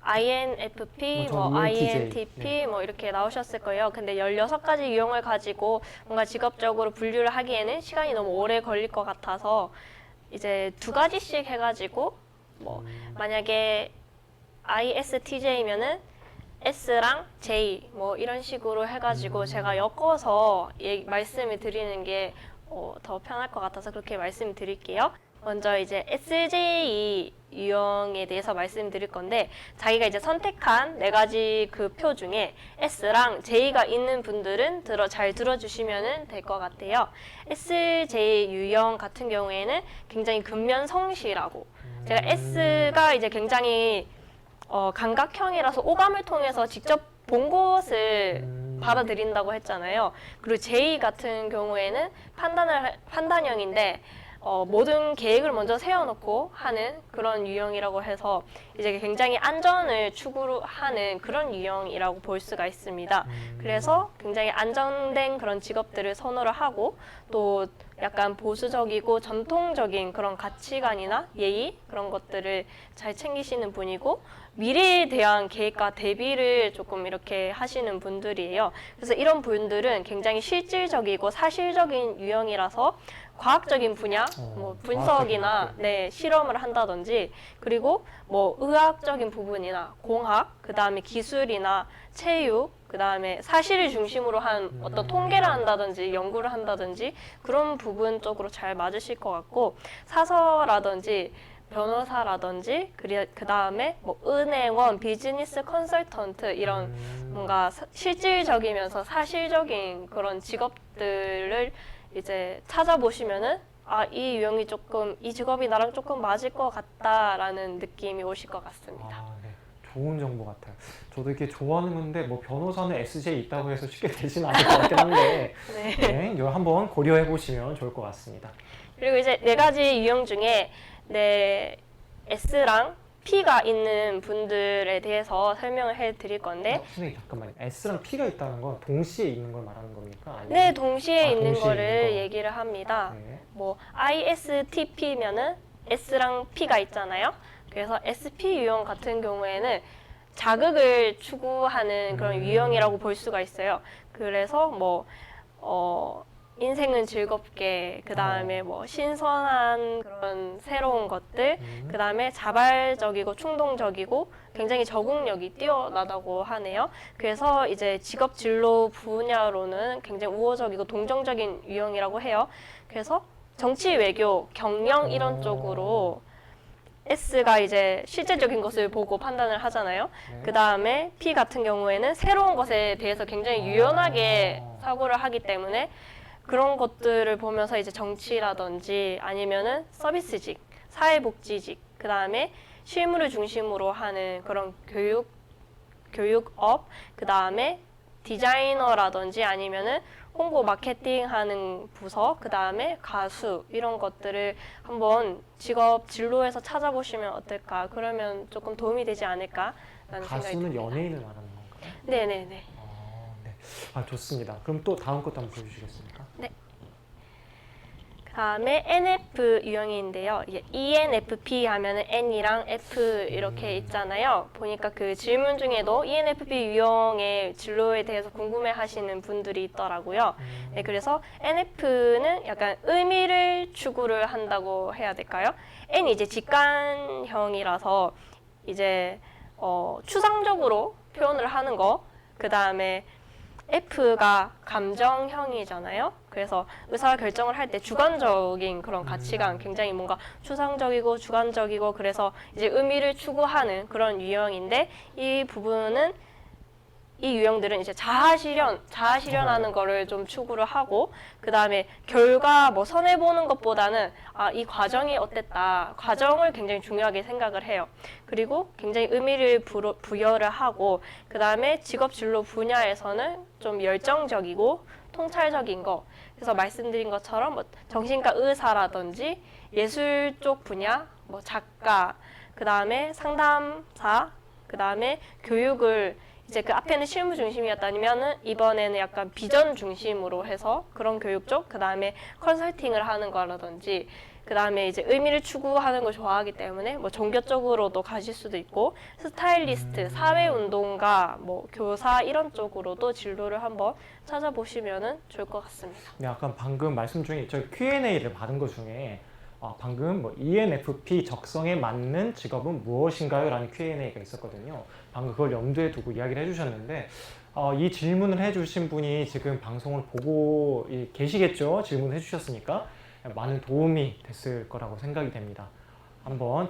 INFP, 저는 뭐 ENTJ. INTP 네. 뭐 이렇게 나오셨을 거예요. 근데 16가지 유형을 가지고 뭔가 직업적으로 분류를 하기에는 시간이 너무 오래 걸릴 것 같아서 이제 2가지씩 해가지고 뭐 만약에 ISTJ면은 S랑 J 뭐 이런 식으로 해가지고 제가 엮어서 말씀을 드리는 게 더 편할 것 같아서 그렇게 말씀드릴게요. 먼저 이제 SJ 유형에 대해서 말씀드릴 건데 자기가 이제 선택한 4가지 그 표 중에 S랑 J가 있는 분들은 잘 들어주시면 될 것 같아요. SJ 유형 같은 경우에는 굉장히 근면 성실하고 제가 S가 이제 굉장히 감각형이라서 오감을 통해서 직접 본 것을 받아들인다고 했잖아요. 그리고 J 같은 경우에는 판단형인데 모든 계획을 먼저 세워놓고 하는 그런 유형이라고 해서 이제 굉장히 안전을 추구하는 그런 유형이라고 볼 수가 있습니다. 그래서 굉장히 안정된 그런 직업들을 선호를 하고 또 약간 보수적이고 전통적인 그런 가치관이나 예의 그런 것들을 잘 챙기시는 분이고 미래에 대한 계획과 대비를 조금 이렇게 하시는 분들이에요. 그래서 이런 분들은 굉장히 실질적이고 사실적인 유형이라서 과학적인 분야, 뭐 분석이나 실험을 한다든지 그리고 뭐 의학적인 부분이나 공학, 그 다음에 기술이나 체육, 그 다음에 사실을 중심으로 한 어떤 통계를 한다든지 연구를 한다든지 그런 부분 쪽으로 잘 맞으실 것 같고 사서라든지 변호사라든지 그 다음에 뭐 은행원, 비즈니스 컨설턴트 이런 뭔가 실질적이면서 사실적인 그런 직업들을 이제 찾아보시면은 이 유형이 이 직업이 나랑 조금 맞을 것 같다라는 느낌이 오실 것 같습니다. 네. 좋은 정보 같아요. 저도 이렇게 좋아하는 건데 뭐 변호사는 SJ 있다고 해서 쉽게 되지는 않을 것 같긴 한데 이거 한번 고려해 보시면 좋을 것 같습니다. 그리고 이제 4가지 유형 중에 S랑 P가 있는 분들에 대해서 설명을 해드릴 건데 선생님 잠깐만요. S랑 P가 있다는 건 동시에 있는 걸 말하는 겁니까? 아니면... 네, 동시에 있는 동시에 거를 있는 거. 얘기를 합니다. 네. 뭐 ISTP면은 S랑 P가 있잖아요. 그래서 SP 유형 같은 경우에는 자극을 추구하는 그런 유형이라고 볼 수가 있어요. 그래서 뭐 인생은 즐겁게, 그 다음에 뭐 신선한 그런 새로운 것들, 그 다음에 자발적이고 충동적이고 굉장히 적응력이 뛰어나다고 하네요. 그래서 이제 직업 진로 분야로는 굉장히 우호적이고 동정적인 유형이라고 해요. 그래서 정치, 외교, 경영 이런 쪽으로 S가 이제 실제적인 것을 보고 판단을 하잖아요. 네. 그 다음에 P 같은 경우에는 새로운 것에 대해서 굉장히 유연하게 사고를 하기 때문에 그런 것들을 보면서 이제 정치라든지 아니면은 서비스직, 사회복지직, 그 다음에 실무를 중심으로 하는 그런 교육업, 그 다음에 디자이너라든지 아니면은 홍보 마케팅 하는 부서, 그 다음에 가수 이런 것들을 한번 직업 진로에서 찾아보시면 어떨까? 그러면 조금 도움이 되지 않을까라는 생각이 가수는 듭니다. 연예인을 말하는 건가요? 네네네. 네. 아, 좋습니다. 그럼 또 다음 것도 한번 보여주시겠습니까? 그 다음에 NF 유형인데요. 이게 ENFP 하면은 N이랑 F 이렇게 있잖아요. 보니까 그 질문 중에도 ENFP 유형의 진로에 대해서 궁금해 하시는 분들이 있더라고요. 네, 그래서 NF는 약간 의미를 추구를 한다고 해야 될까요? N이 이제 직관형이라서 이제 추상적으로 표현을 하는 거, 그 다음에 F가 감정형이잖아요. 그래서 의사 결정을 할 때 주관적인 그런 가치관, 굉장히 뭔가 추상적이고 주관적이고 그래서 이제 의미를 추구하는 그런 유형인데 이 유형들은 이제 자아실현하는 거를 좀 추구를 하고 그 다음에 결과 뭐 손해 보는 것보다는 이 과정이 어땠다, 과정을 굉장히 중요하게 생각을 해요. 그리고 굉장히 의미를 부여를 하고 그 다음에 직업 진로 분야에서는 좀 열정적이고 통찰적인 거. 그래서 말씀드린 것처럼 뭐 정신과 의사라든지 예술 쪽 분야, 뭐 작가, 그 다음에 상담사, 그 다음에 교육을 이제 그 앞에는 실무 중심이었다면은 이번에는 약간 비전 중심으로 해서 그런 교육 쪽, 그 다음에 컨설팅을 하는 거라든지, 그 다음에 이제 의미를 추구하는 걸 좋아하기 때문에 뭐 종교 쪽으로도 가실 수도 있고, 스타일리스트, 사회운동가, 뭐 교사 이런 쪽으로도 진로를 한번 찾아보시면은 좋을 것 같습니다. 네, 약간 방금 말씀 중에 저 Q&A를 받은 것 중에 방금 뭐 ENFP 적성에 맞는 직업은 무엇인가요? 라는 Q&A가 있었거든요. 방금 그걸 염두에 두고 이야기를 해주셨는데 이 질문을 해주신 분이 지금 방송을 보고 계시겠죠? 질문을 해주셨으니까 많은 도움이 됐을 거라고 생각이 됩니다.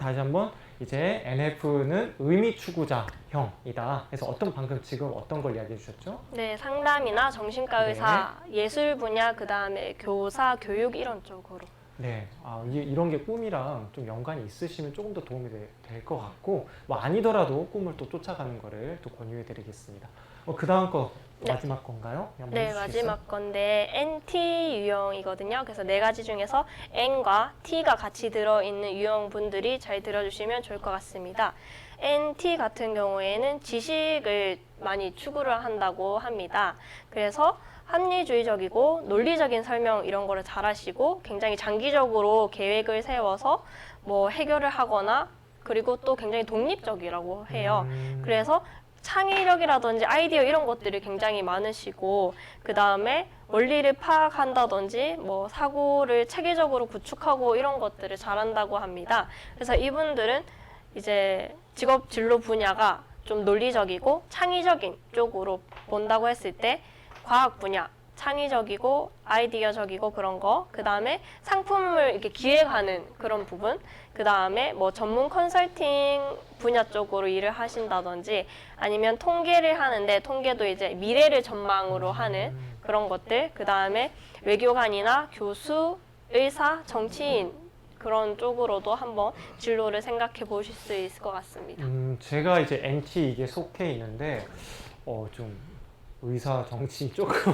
다시 한번 이제 NF는 의미 추구자형이다. 그래서 방금 지금 어떤 걸 이야기해 주셨죠? 네, 상담이나 정신과 네. 의사, 예술 분야, 그 다음에 교사, 교육 이런 쪽으로. 네, 이런 게 꿈이랑 좀 연관이 있으시면 조금 더 도움이 될 것 같고, 뭐 아니더라도 꿈을 또 쫓아가는 거를 또 권유해 드리겠습니다. 그 다음 거 네. 마지막 건가요? 한번 네, 해주시겠어요? 마지막 건데 NT 유형이거든요. 그래서 네 가지 중에서 N과 T가 같이 들어있는 유형분들이 잘 들어주시면 좋을 것 같습니다. NT 같은 경우에는 지식을 많이 추구를 한다고 합니다. 그래서 합리주의적이고 논리적인 설명 이런 거를 잘 하시고 굉장히 장기적으로 계획을 세워서 뭐 해결을 하거나 그리고 또 굉장히 독립적이라고 해요. 그래서 창의력이라든지 아이디어 이런 것들이 굉장히 많으시고 그 다음에 원리를 파악한다든지 뭐 사고를 체계적으로 구축하고 이런 것들을 잘한다고 합니다. 그래서 이분들은 이제 직업 진로 분야가 좀 논리적이고 창의적인 쪽으로 본다고 했을 때 과학 분야, 창의적이고 아이디어적이고 그런 거, 그 다음에 상품을 이렇게 기획하는 그런 부분, 그 다음에 뭐 전문 컨설팅 분야 쪽으로 일을 하신다든지 아니면 통계를 하는데 통계도 이제 미래를 전망으로 하는 그런 것들, 그 다음에 외교관이나 교수, 의사, 정치인 그런 쪽으로도 한번 진로를 생각해 보실 수 있을 것 같습니다. 제가 이제 NT 이게 속해 있는데 좀 의사, 정치 조금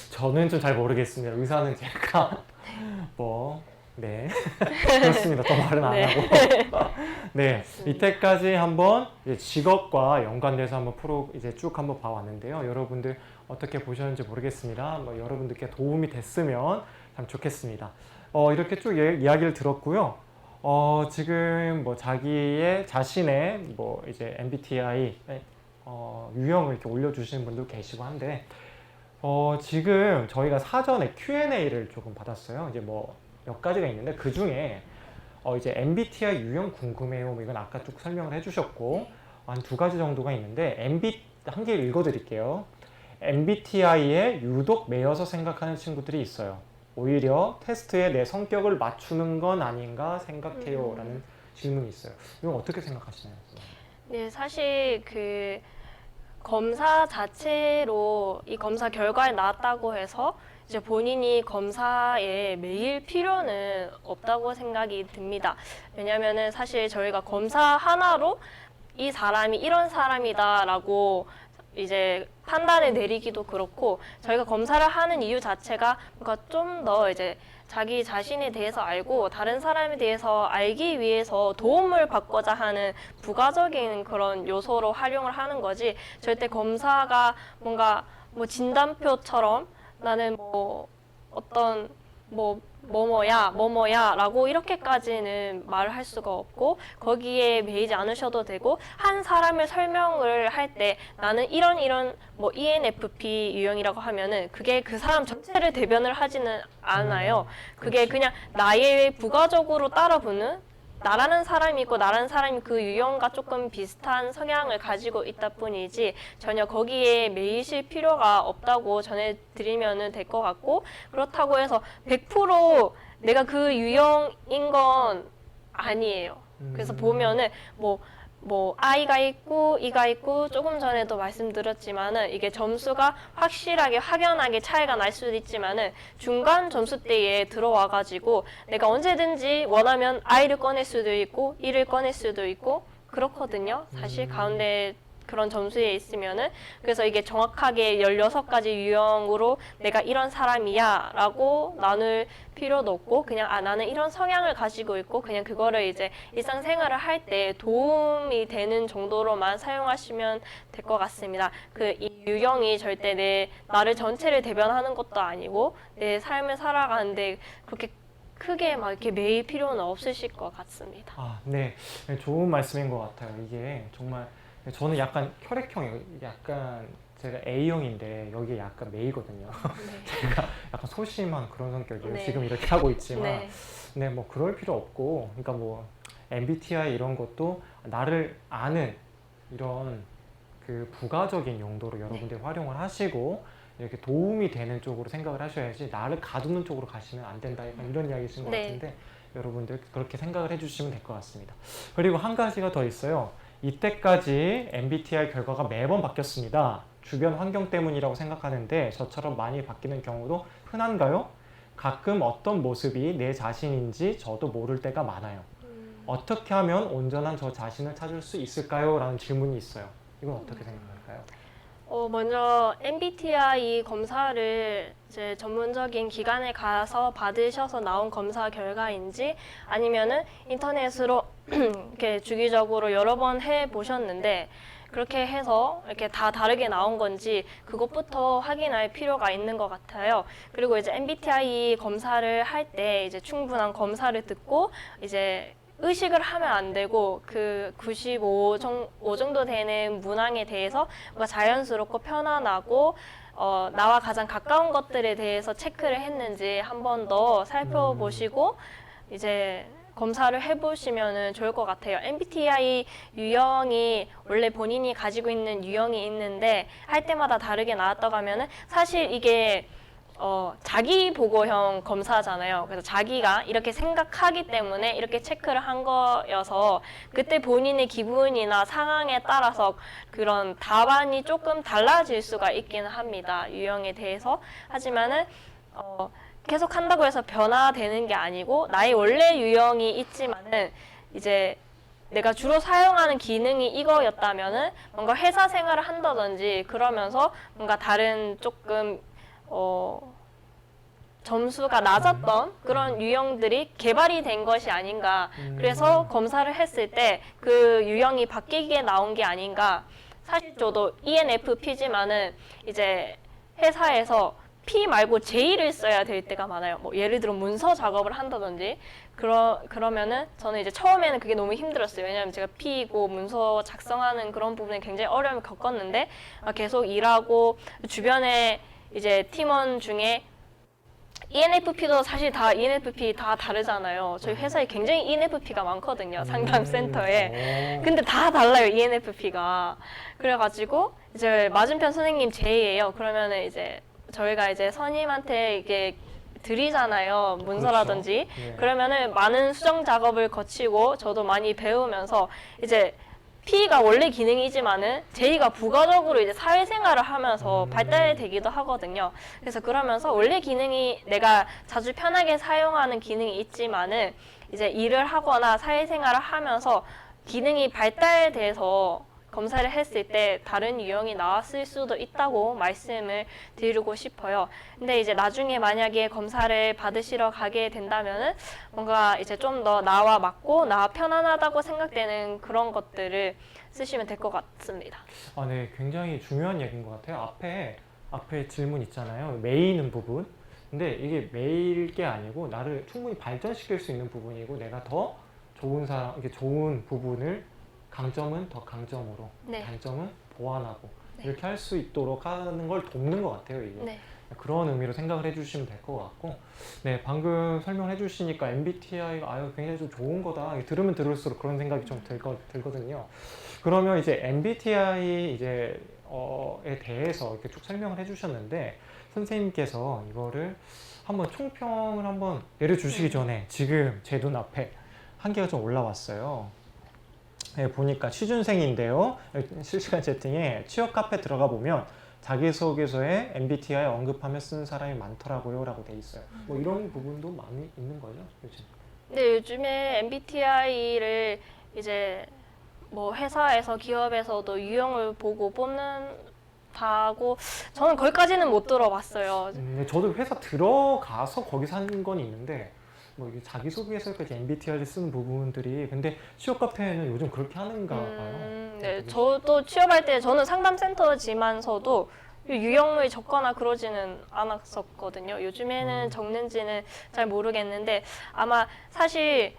저는 좀 잘 모르겠습니다. 의사는 제가 네 그렇습니다. 더 말은 안 네. 하고 네 이때까지 한번 이제 직업과 연관돼서 한번 이제 쭉 한번 봐왔는데요. 여러분들 어떻게 보셨는지 모르겠습니다. 여러분들께 도움이 됐으면 참 좋겠습니다. 이렇게 쭉 이야기를 들었고요. 지금 자신의 이제 MBTI 유형을 이렇게 올려주시는 분도 계시고 한데, 지금 저희가 사전에 Q&A를 조금 받았어요. 이제 몇 가지가 있는데, 그 중에, 이제 MBTI 유형 궁금해요. 이건 아까 쭉 설명을 해주셨고, 한 2가지 정도가 있는데, 한 개 읽어드릴게요. MBTI에 유독 매여서 생각하는 친구들이 있어요. 오히려 테스트에 내 성격을 맞추는 건 아닌가 생각해요. 라는 질문이 있어요. 이건 어떻게 생각하시나요? 네, 사실 그 검사 자체로 이 검사 결과에 나왔다고 해서 이제 본인이 검사에 매일 필요는 없다고 생각이 듭니다. 왜냐면은 사실 저희가 검사 하나로 이 사람이 이런 사람이다라고 이제 판단을 내리기도 그렇고, 저희가 검사를 하는 이유 자체가 뭔가 좀 더 이제 자기 자신에 대해서 알고 다른 사람에 대해서 알기 위해서 도움을 받고자 하는 부가적인 그런 요소로 활용을 하는 거지, 절대 검사가 뭔가 뭐 진단표처럼 나는 뭐 어떤 뭐뭐야 라고 이렇게까지는 말을 할 수가 없고, 거기에 매이지 않으셔도 되고, 한 사람을 설명을 할 때 나는 이런 뭐 ENFP 유형이라고 하면은 그게 그 사람 전체를 대변을 하지는 않아요. 그게 그렇지. 그냥 나의 부가적으로 따라붙는, 나라는 사람이 있고 나라는 사람이 그 유형과 조금 비슷한 성향을 가지고 있다 뿐이지 전혀 거기에 매이실 필요가 없다고 전해드리면 될 것 같고, 그렇다고 해서 100% 내가 그 유형인 건 아니에요. 그래서 보면은 뭐 I가 있고 E가 있고, 조금 전에도 말씀드렸지만은 이게 점수가 확실하게 확연하게 차이가 날 수도 있지만은 중간 점수대에 들어와 가지고 내가 언제든지 원하면 I를 꺼낼 수도 있고 E를 꺼낼 수도 있고 그렇거든요. 사실 가운데 그런 점수에 있으면은. 그래서 이게 정확하게 16가지 유형으로 내가 이런 사람이야 라고 나눌 필요도 없고, 그냥 나는 이런 성향을 가지고 있고, 그냥 그거를 이제 일상생활을 할 때 도움이 되는 정도로만 사용하시면 될 것 같습니다. 이 유형이 절대 나를 전체를 대변하는 것도 아니고 내 삶을 살아가는데 그렇게 크게 막 이렇게 매일 필요는 없으실 것 같습니다. 아, 네. 네, 좋은 말씀인 것 같아요. 이게 정말 저는 약간 혈액형이에요. 약간 제가 A형인데 여기에 약간 메이거든요. 제가 약간 소심한 그런 성격이에요. 네. 지금 이렇게 하고 있지만 네. 네, 뭐 그럴 필요 없고, 그러니까 뭐 MBTI 이런 것도 나를 아는 이런 그 부가적인 용도로 여러분들이 활용을 하시고 이렇게 도움이 되는 쪽으로 생각을 하셔야지 나를 가두는 쪽으로 가시면 안 된다, 약간 이런 이야기이신 것 네. 같은데 여러분들 그렇게 생각을 해주시면 될 것 같습니다. 그리고 한 가지가 더 있어요. 이때까지 MBTI 결과가 매번 바뀌었습니다. 주변 환경 때문이라고 생각하는데 저처럼 많이 바뀌는 경우도 흔한가요? 가끔 어떤 모습이 내 자신인지 저도 모를 때가 많아요. 어떻게 하면 온전한 저 자신을 찾을 수 있을까요? 라는 질문이 있어요. 이건 어떻게 생각할까요? 먼저 MBTI 검사를 이제 전문적인 기관에 가서 받으셔서 나온 검사 결과인지, 아니면은 인터넷으로 이렇게 주기적으로 여러 번 해 보셨는데 그렇게 해서 이렇게 다 다르게 나온 건지 그것부터 확인할 필요가 있는 것 같아요. 그리고 이제 MBTI 검사를 할 때 이제 충분한 검사를 듣고 이제 의식을 하면 안 되고 그 95 정도 되는 문항에 대해서 뭔가 자연스럽고 편안하고 나와 가장 가까운 것들에 대해서 체크를 했는지 한 번 더 살펴보시고 이제 검사를 해보시면 좋을 것 같아요. MBTI 유형이 원래 본인이 가지고 있는 유형이 있는데 할 때마다 다르게 나왔다고 하면은 사실 이게 자기 보고형 검사잖아요. 그래서 자기가 이렇게 생각하기 때문에 이렇게 체크를 한 거여서 그때 본인의 기분이나 상황에 따라서 그런 답안이 조금 달라질 수가 있기는 합니다. 유형에 대해서. 하지만은 계속 한다고 해서 변화되는 게 아니고 나의 원래 유형이 있지만은 이제 내가 주로 사용하는 기능이 이거였다면은 뭔가 회사 생활을 한다든지 그러면서 뭔가 다른 조금 점수가 낮았던 그런 유형들이 개발이 된 것이 아닌가. 그래서 검사를 했을 때 그 유형이 바뀌게 나온 게 아닌가. 사실 저도 ENFP지만은 이제 회사에서 P 말고 J를 써야 될 때가 많아요. 뭐 예를 들어 문서 작업을 한다든지 그러면은 저는 이제 처음에는 그게 너무 힘들었어요. 왜냐하면 제가 P이고 문서 작성하는 그런 부분에 굉장히 어려움을 겪었는데 계속 일하고 주변에 이제 팀원 중에 ENFP도 사실 다 ENFP 다 다르잖아요. 저희 회사에 굉장히 ENFP가 많거든요. 상담센터에. 근데 다 달라요, ENFP가. 그래가지고 이제 맞은편 선생님 J예요. 그러면은 이제 저희가 이제 선임한테 이게 드리잖아요. 문서라든지. 그렇죠. 네. 그러면은 많은 수정 작업을 거치고 저도 많이 배우면서 이제 P가 원래 기능이지만은 J가 부가적으로 이제 사회생활을 하면서 발달되기도 하거든요. 그래서 그러면서 원래 기능이 내가 자주 편하게 사용하는 기능이 있지만은 이제 일을 하거나 사회생활을 하면서 기능이 발달돼서 검사를 했을 때 다른 유형이 나왔을 수도 있다고 말씀을 드리고 싶어요. 근데 이제 나중에 만약에 검사를 받으시러 가게 된다면은 뭔가 이제 좀 더 나와 맞고 나와 편안하다고 생각되는 그런 것들을 쓰시면 될 것 같습니다. 아, 네, 굉장히 중요한 얘기인 것 같아요. 앞에 질문 있잖아요. 메이는 부분. 근데 이게 메일 게 아니고 나를 충분히 발전시킬 수 있는 부분이고 내가 더 좋은 이게 좋은 부분을 강점은 더 강점으로, 네. 단점은 보완하고 네. 이렇게 할 수 있도록 하는 걸 돕는 것 같아요. 이게. 네. 그런 의미로 생각을 해주시면 될 것 같고, 네, 방금 설명해 주시니까 MBTI가 굉장히 좀 좋은 거다. 들으면 들을수록 그런 생각이 좀 들거든요. 그러면 이제 MBTI 에 대해서 이렇게 쭉 설명을 해주셨는데 선생님께서 이거를 한번 총평을 한번 내려주시기 전에 지금 제 눈앞에 한 개가 좀 올라왔어요. 네, 보니까 취준생인데요. 실시간 채팅에 취업 카페 들어가 보면 자기소개서에 MBTI 언급하며 쓰는 사람이 많더라고요 라고 돼 있어요. 뭐 이런 부분도 많이 있는 거죠, 요즘. 근데 요즘에 MBTI를 이제 뭐 회사에서 기업에서도 유형을 보고 뽑는다고 저는 거기까지는 못 들어봤어요. 저도 회사 들어가서 거기서 한 건 있는데 뭐 이게 자기소개서까지 MBTI를 쓰는 부분들이 근데 취업 카페는 요즘 그렇게 하는가 봐요. 네, 저도 취업할 때 저는 상담센터지만서도 유형을 적거나 그러지는 않았었거든요. 요즘에는 적는지는 잘 모르겠는데 아마 사실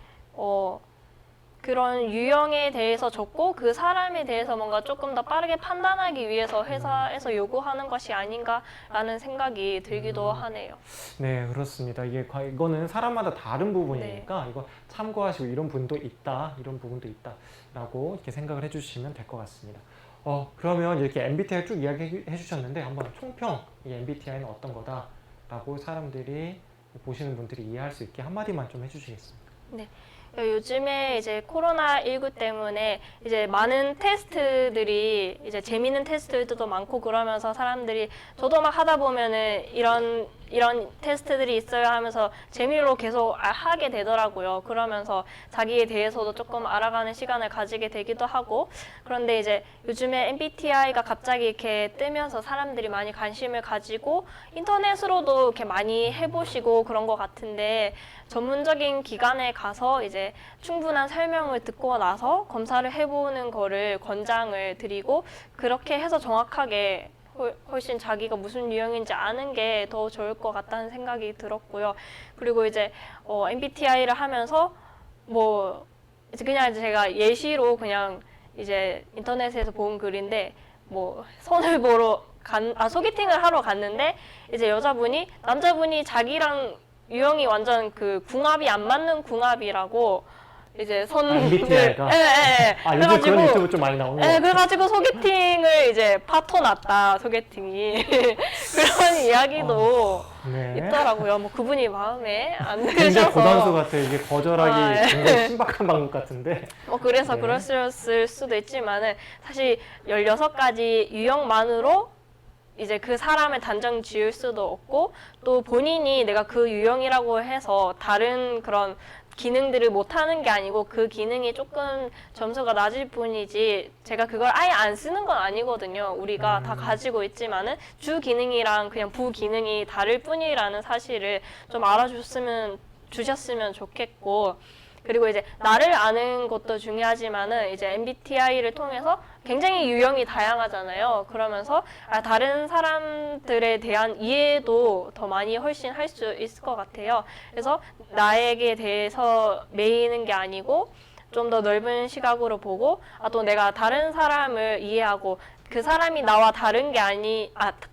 그런 유형에 대해서 적고 그 사람에 대해서 뭔가 조금 더 빠르게 판단하기 위해서 회사에서 요구하는 것이 아닌가라는 생각이 들기도 하네요. 네, 그렇습니다. 이거는 사람마다 다른 부분이니까 이거 참고하시고 이런 분도 있다, 이런 부분도 있다라고 이렇게 생각을 해주시면 될 것 같습니다. 그러면 이렇게 MBTI 쭉 이야기해 주셨는데 한번 총평, 이 MBTI는 어떤 거다라고 사람들이 보시는 분들이 이해할 수 있게 한마디만 좀 해주시겠습니까? 네. 요즘에 이제 코로나19 때문에 이제 많은 테스트들이 이제 재미있는 테스트들도 많고 그러면서 사람들이 저도 막 하다 보면은 이런 테스트들이 있어요 하면서 재미로 계속 하게 되더라고요. 그러면서 자기에 대해서도 조금 알아가는 시간을 가지게 되기도 하고 그런데 이제 요즘에 MBTI가 갑자기 이렇게 뜨면서 사람들이 많이 관심을 가지고 인터넷으로도 이렇게 많이 해보시고 그런 것 같은데 전문적인 기관에 가서 이제 충분한 설명을 듣고 나서 검사를 해보는 거를 권장을 드리고 그렇게 해서 정확하게 훨씬 자기가 무슨 유형인지 아는 게 더 좋을 것 같다는 생각이 들었고요. 그리고 이제 MBTI를 하면서 뭐 이제 그냥 제가 예시로 그냥 이제 인터넷에서 본 글인데 뭐 선을 보러 소개팅을 하러 갔는데 이제 남자분이 자기랑 유형이 완전 그 궁합이 안 맞는 궁합이라고 이제 MBTI가? 요즘 그런 유튜브 좀 많이 나오는 거 같아요. 그래가지고 소개팅을 이제 파토났다, 소개팅이. 그런 이야기도 있더라고요. 뭐 그분이 마음에 안 굉장히 드셔서. 고단수 같아요. 이게 거절하기 굉장히 신박한 방법 같은데. 그래서 그랬을 수도 있지만은 사실 16가지 유형만으로 이제 그 사람을 단정 지을 수도 없고 또 본인이 내가 그 유형이라고 해서 다른 그런 기능들을 못하는 게 아니고 그 기능이 조금 점수가 낮을 뿐이지 제가 그걸 아예 안 쓰는 건 아니거든요. 우리가 다 가지고 있지만은 주 기능이랑 그냥 부 기능이 다를 뿐이라는 사실을 좀 주셨으면 좋겠고 그리고 이제 나를 아는 것도 중요하지만은 이제 MBTI를 통해서 굉장히 유형이 다양하잖아요. 그러면서 다른 사람들에 대한 이해도 더 많이 훨씬 할 수 있을 것 같아요. 그래서 나에게 대해서 매이는 게 아니고 좀 더 넓은 시각으로 보고 또 내가 다른 사람을 이해하고 그 사람이 나와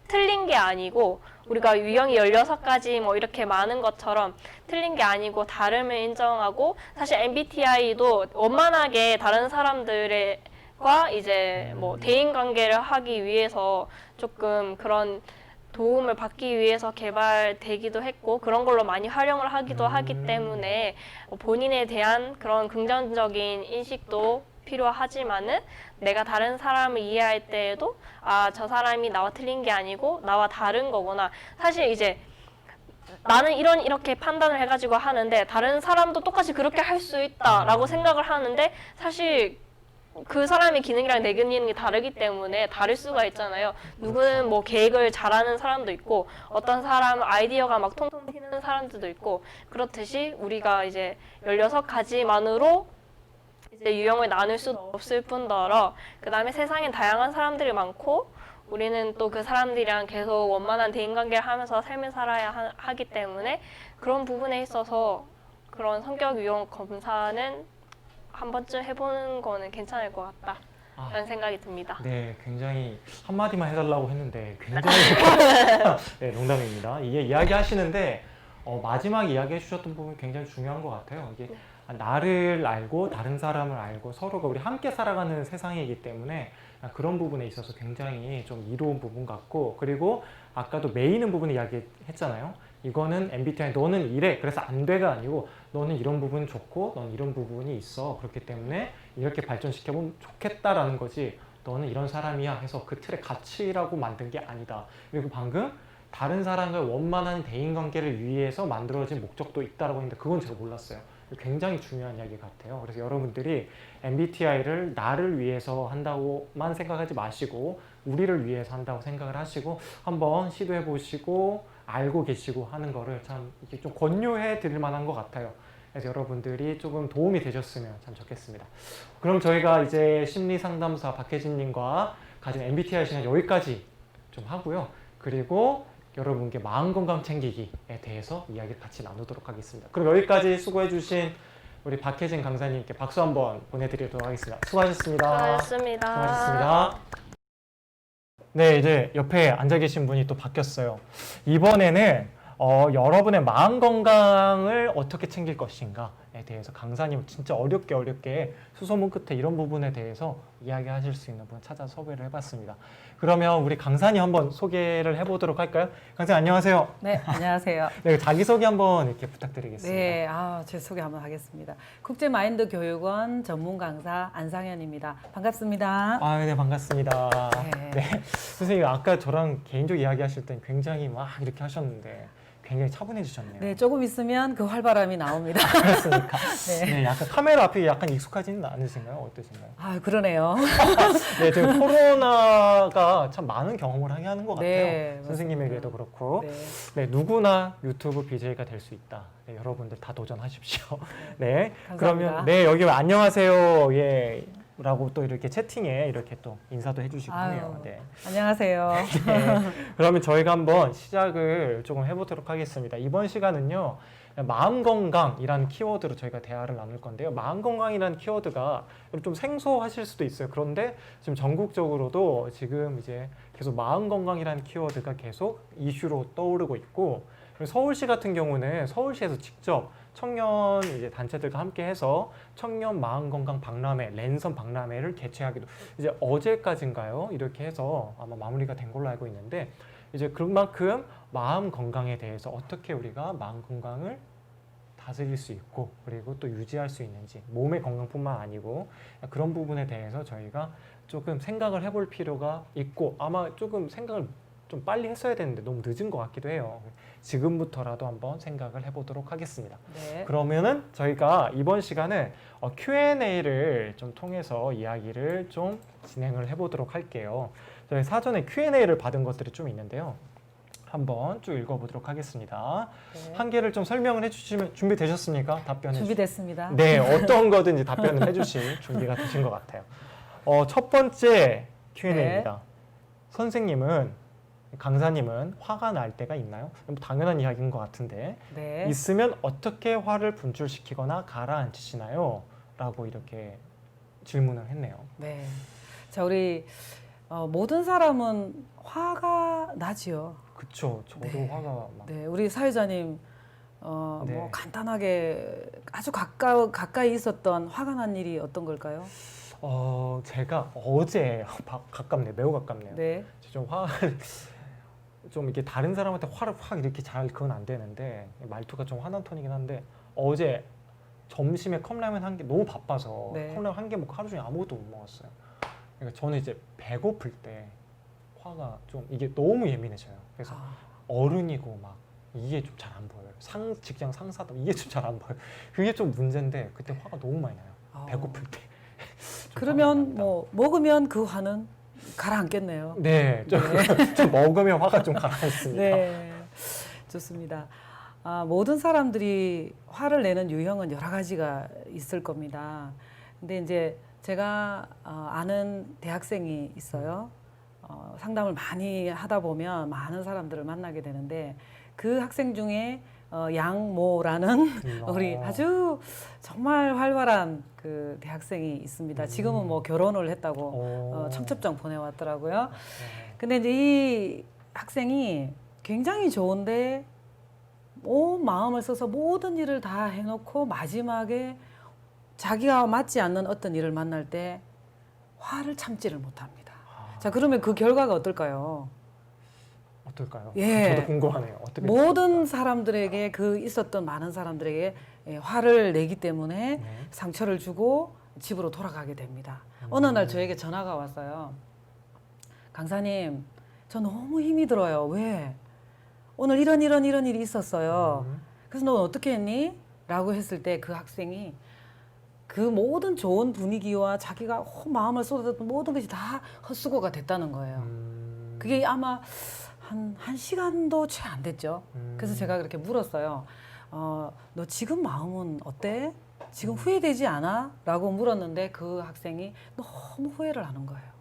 틀린 게 아니고 우리가 유형이 16가지 뭐 이렇게 많은 것처럼 틀린 게 아니고 다름을 인정하고 사실 MBTI도 원만하게 다른 사람들과 이제 뭐 대인 관계를 하기 위해서 조금 그런 도움을 받기 위해서 개발되기도 했고 그런 걸로 많이 활용을 하기도 하기 때문에 본인에 대한 그런 긍정적인 인식도 필요하지만은 내가 다른 사람을 이해할 때에도 아, 저 사람이 나와 틀린 게 아니고 나와 다른 거구나. 사실 이제 나는 이렇게 판단을 해가지고 하는데 다른 사람도 똑같이 그렇게 할 수 있다라고 생각을 하는데 사실 그 사람의 기능이랑 내 기능이 다르기 때문에 다를 수가 있잖아요. 누구는 뭐 계획을 잘하는 사람도 있고 어떤 사람은 아이디어가 막 통통 튀는 사람들도 있고 그렇듯이 우리가 이제 16가지만으로 이제 유형을 나눌 수 없을 뿐더러 그 다음에 세상엔 다양한 사람들이 많고 우리는 또 그 사람들이랑 계속 원만한 대인관계를 하면서 삶을 살아야 하기 때문에 그런 부분에 있어서 그런 성격 유형 검사는 한 번쯤 해보는 거는 괜찮을 것 같다. 라는 생각이 듭니다. 네, 굉장히 한마디만 해달라고 했는데 굉장히 네, 농담입니다. 이게 이야기하시는데 마지막에 이야기해 주셨던 부분이 굉장히 중요한 것 같아요. 이게 나를 알고 다른 사람을 알고 서로가 우리 함께 살아가는 세상이기 때문에 그런 부분에 있어서 굉장히 좀 이로운 부분 같고 그리고 아까도 매이는 부분 이야기했잖아요. 이거는 MBTI 너는 이래 그래서 안 돼가 아니고 너는 이런 부분 좋고 넌 이런 부분이 있어 그렇기 때문에 이렇게 발전시켜보면 좋겠다라는 거지 너는 이런 사람이야 해서 그 틀에 갇히라고 만든 게 아니다. 그리고 방금 다른 사람과 원만한 대인관계를 위해서 만들어진 목적도 있다라고 했는데 그건 제가 몰랐어요. 굉장히 중요한 이야기 같아요. 그래서 여러분들이 MBTI를 나를 위해서 한다고만 생각하지 마시고 우리를 위해서 한다고 생각을 하시고 한번 시도해 보시고 알고 계시고 하는 거를 참 이렇게 좀 권유해 드릴 만한 것 같아요. 그래서 여러분들이 조금 도움이 되셨으면 참 좋겠습니다. 그럼 저희가 이제 심리상담사 박혜진님과 가진 MBTI 시간 여기까지 좀 하고요. 그리고 여러분께 마음건강 챙기기에 대해서 이야기를 같이 나누도록 하겠습니다. 그럼 여기까지 수고해주신 우리 박혜진 강사님께 박수 한번 보내드리도록 하겠습니다. 수고하셨습니다. 수고하셨습니다. 수고하셨습니다. 네, 이제 옆에 앉아 계신 분이 또 바뀌었어요. 이번에는 여러분의 마음 건강을 어떻게 챙길 것인가에 대해서 강사님 진짜 어렵게 수소문 끝에 이런 부분에 대해서 이야기하실 수 있는 분 찾아서 섭외를 해봤습니다. 그러면 우리 강사님 한번 소개를 해보도록 할까요? 강사님 안녕하세요. 네, 안녕하세요. 네, 자기소개 한번 이렇게 부탁드리겠습니다. 네, 제 소개 한번 하겠습니다. 국제마인드교육원 전문 강사 안상현입니다. 반갑습니다. 네, 반갑습니다. 네. 네, 선생님 아까 저랑 개인적 이야기 하실 땐 굉장히 막 이렇게 하셨는데 굉장히 차분해지셨네요. 네, 조금 있으면 그 활발함이 나옵니다. 그렇습니까? 네. 네, 약간 카메라 앞에 약간 익숙하지는 않으신가요? 어떠신가요? 그러네요. 네, 지금 코로나가 참 많은 경험을 하게 하는 것 같아요. 네, 선생님에게도 맞습니다. 그렇고. 네. 네, 누구나 유튜브 BJ가 될 수 있다. 네, 여러분들 다 도전하십시오. 네, 감사합니다. 그러면 네, 여기 안녕하세요. 예. 라고 또 이렇게 채팅에 이렇게 또 인사도 해주시고 하네요. 네. 안녕하세요. 네. 그러면 저희가 한번 시작을 조금 해보도록 하겠습니다. 이번 시간은요, 마음건강이라는 키워드로 저희가 대화를 나눌 건데요. 마음건강이라는 키워드가 좀 생소하실 수도 있어요. 그런데 지금 전국적으로도 지금 이제 계속 마음건강이라는 키워드가 계속 이슈로 떠오르고 있고, 그리고 서울시 같은 경우는 서울시에서 직접 청년 이제 단체들과 함께 해서 청년 마음건강 박람회, 랜선 박람회를 개최하기도 이제 어제까지인가요? 이렇게 해서 아마 마무리가 된 걸로 알고 있는데 이제 그만큼 마음 건강에 대해서 어떻게 우리가 마음 건강을 다스릴 수 있고 그리고 또 유지할 수 있는지 몸의 건강뿐만 아니고 그런 부분에 대해서 저희가 조금 생각을 해볼 필요가 있고 아마 조금 생각을 좀 빨리 했어야 되는데 너무 늦은 것 같기도 해요. 지금부터라도 한번 생각을 해보도록 하겠습니다. 네. 그러면은 저희가 이번 시간은 Q&A를 좀 통해서 이야기를 좀 진행을 해보도록 할게요. 저희 사전에 Q&A를 받은 것들이 좀 있는데요. 한번 쭉 읽어보도록 하겠습니다. 네. 한 개를 좀 설명을 해주시면 준비되셨습니까? 답변해 준비됐습니다. 네, 어떤 거든지 답변을 해주실 준비가 되신 것 같아요. 첫 번째 Q&A입니다. 선생님은 강사님은 화가 날 때가 있나요? 뭐 당연한 이야기인 것 같은데 네. 있으면 어떻게 화를 분출시키거나 가라앉히시나요? 라고 이렇게 질문을 했네요. 네. 자, 우리 모든 사람은 화가 나지요. 그쵸. 저도 네. 화가 막 네, 우리 사회자님 네. 뭐 간단하게 아주 가까이 있었던 화가 난 일이 어떤 걸까요? 제가 어제 가깝네요. 매우 가깝네요. 네. 좀 화를 좀 이게 다른 사람한테 화를 확 이렇게 잘 그건 안 되는데 말투가 좀 화난 톤이긴 한데 어제 점심에 컵라면 한 개 너무 바빠서 네. 컵라면 한 개 먹고 하루 종일 아무것도 못 먹었어요. 그러니까 저는 이제 배고플 때 화가 좀 이게 너무 예민해져요. 그래서 아, 어른이고 막 이게 좀 잘 안 보여요. 직장 상사도 이게 좀 잘 안 보여요. 그게 좀 문제인데 그때 화가 너무 많이 나요. 아. 배고플 때. 좀 화가 그러면 납니다. 뭐 먹으면 그 화는 가라앉겠네요. 네, 좀 먹으면 화가 좀 가라앉습니다. 네, 좋습니다. 모든 사람들이 화를 내는 유형은 여러 가지가 있을 겁니다. 근데 이제 제가 아는 대학생이 있어요. 상담을 많이 하다 보면 많은 사람들을 만나게 되는데 그 학생 중에 양모라는 우리 아주 정말 활발한 그 대학생이 있습니다. 지금은 뭐 결혼을 했다고 청첩장 보내왔더라고요. 근데 이제 이 학생이 굉장히 좋은데 온 마음을 써서 모든 일을 다 해놓고 마지막에 자기가 맞지 않는 어떤 일을 만날 때 화를 참지를 못합니다. 자, 그러면 그 결과가 어떨까요? 어떨까요? 예. 저도 궁금하네요. 어떻게 모든 사람들에게 그 있었던 많은 사람들에게 화를 내기 때문에 네. 상처를 주고 집으로 돌아가게 됩니다. 어느 날 저에게 전화가 왔어요. 강사님, 저 너무 힘이 들어요. 왜? 오늘 이런 일이 있었어요. 그래서 너 어떻게 했니? 라고 했을 때 그 학생이 그 모든 좋은 분위기와 자기가 마음을 쏟았던 모든 것이 다 헛수고가 됐다는 거예요. 그게 아마 한 시간도 채 안 됐죠. 그래서 제가 그렇게 물었어요. 너 지금 마음은 어때? 지금 후회되지 않아? 라고 물었는데 그 학생이 너무 후회를 하는 거예요.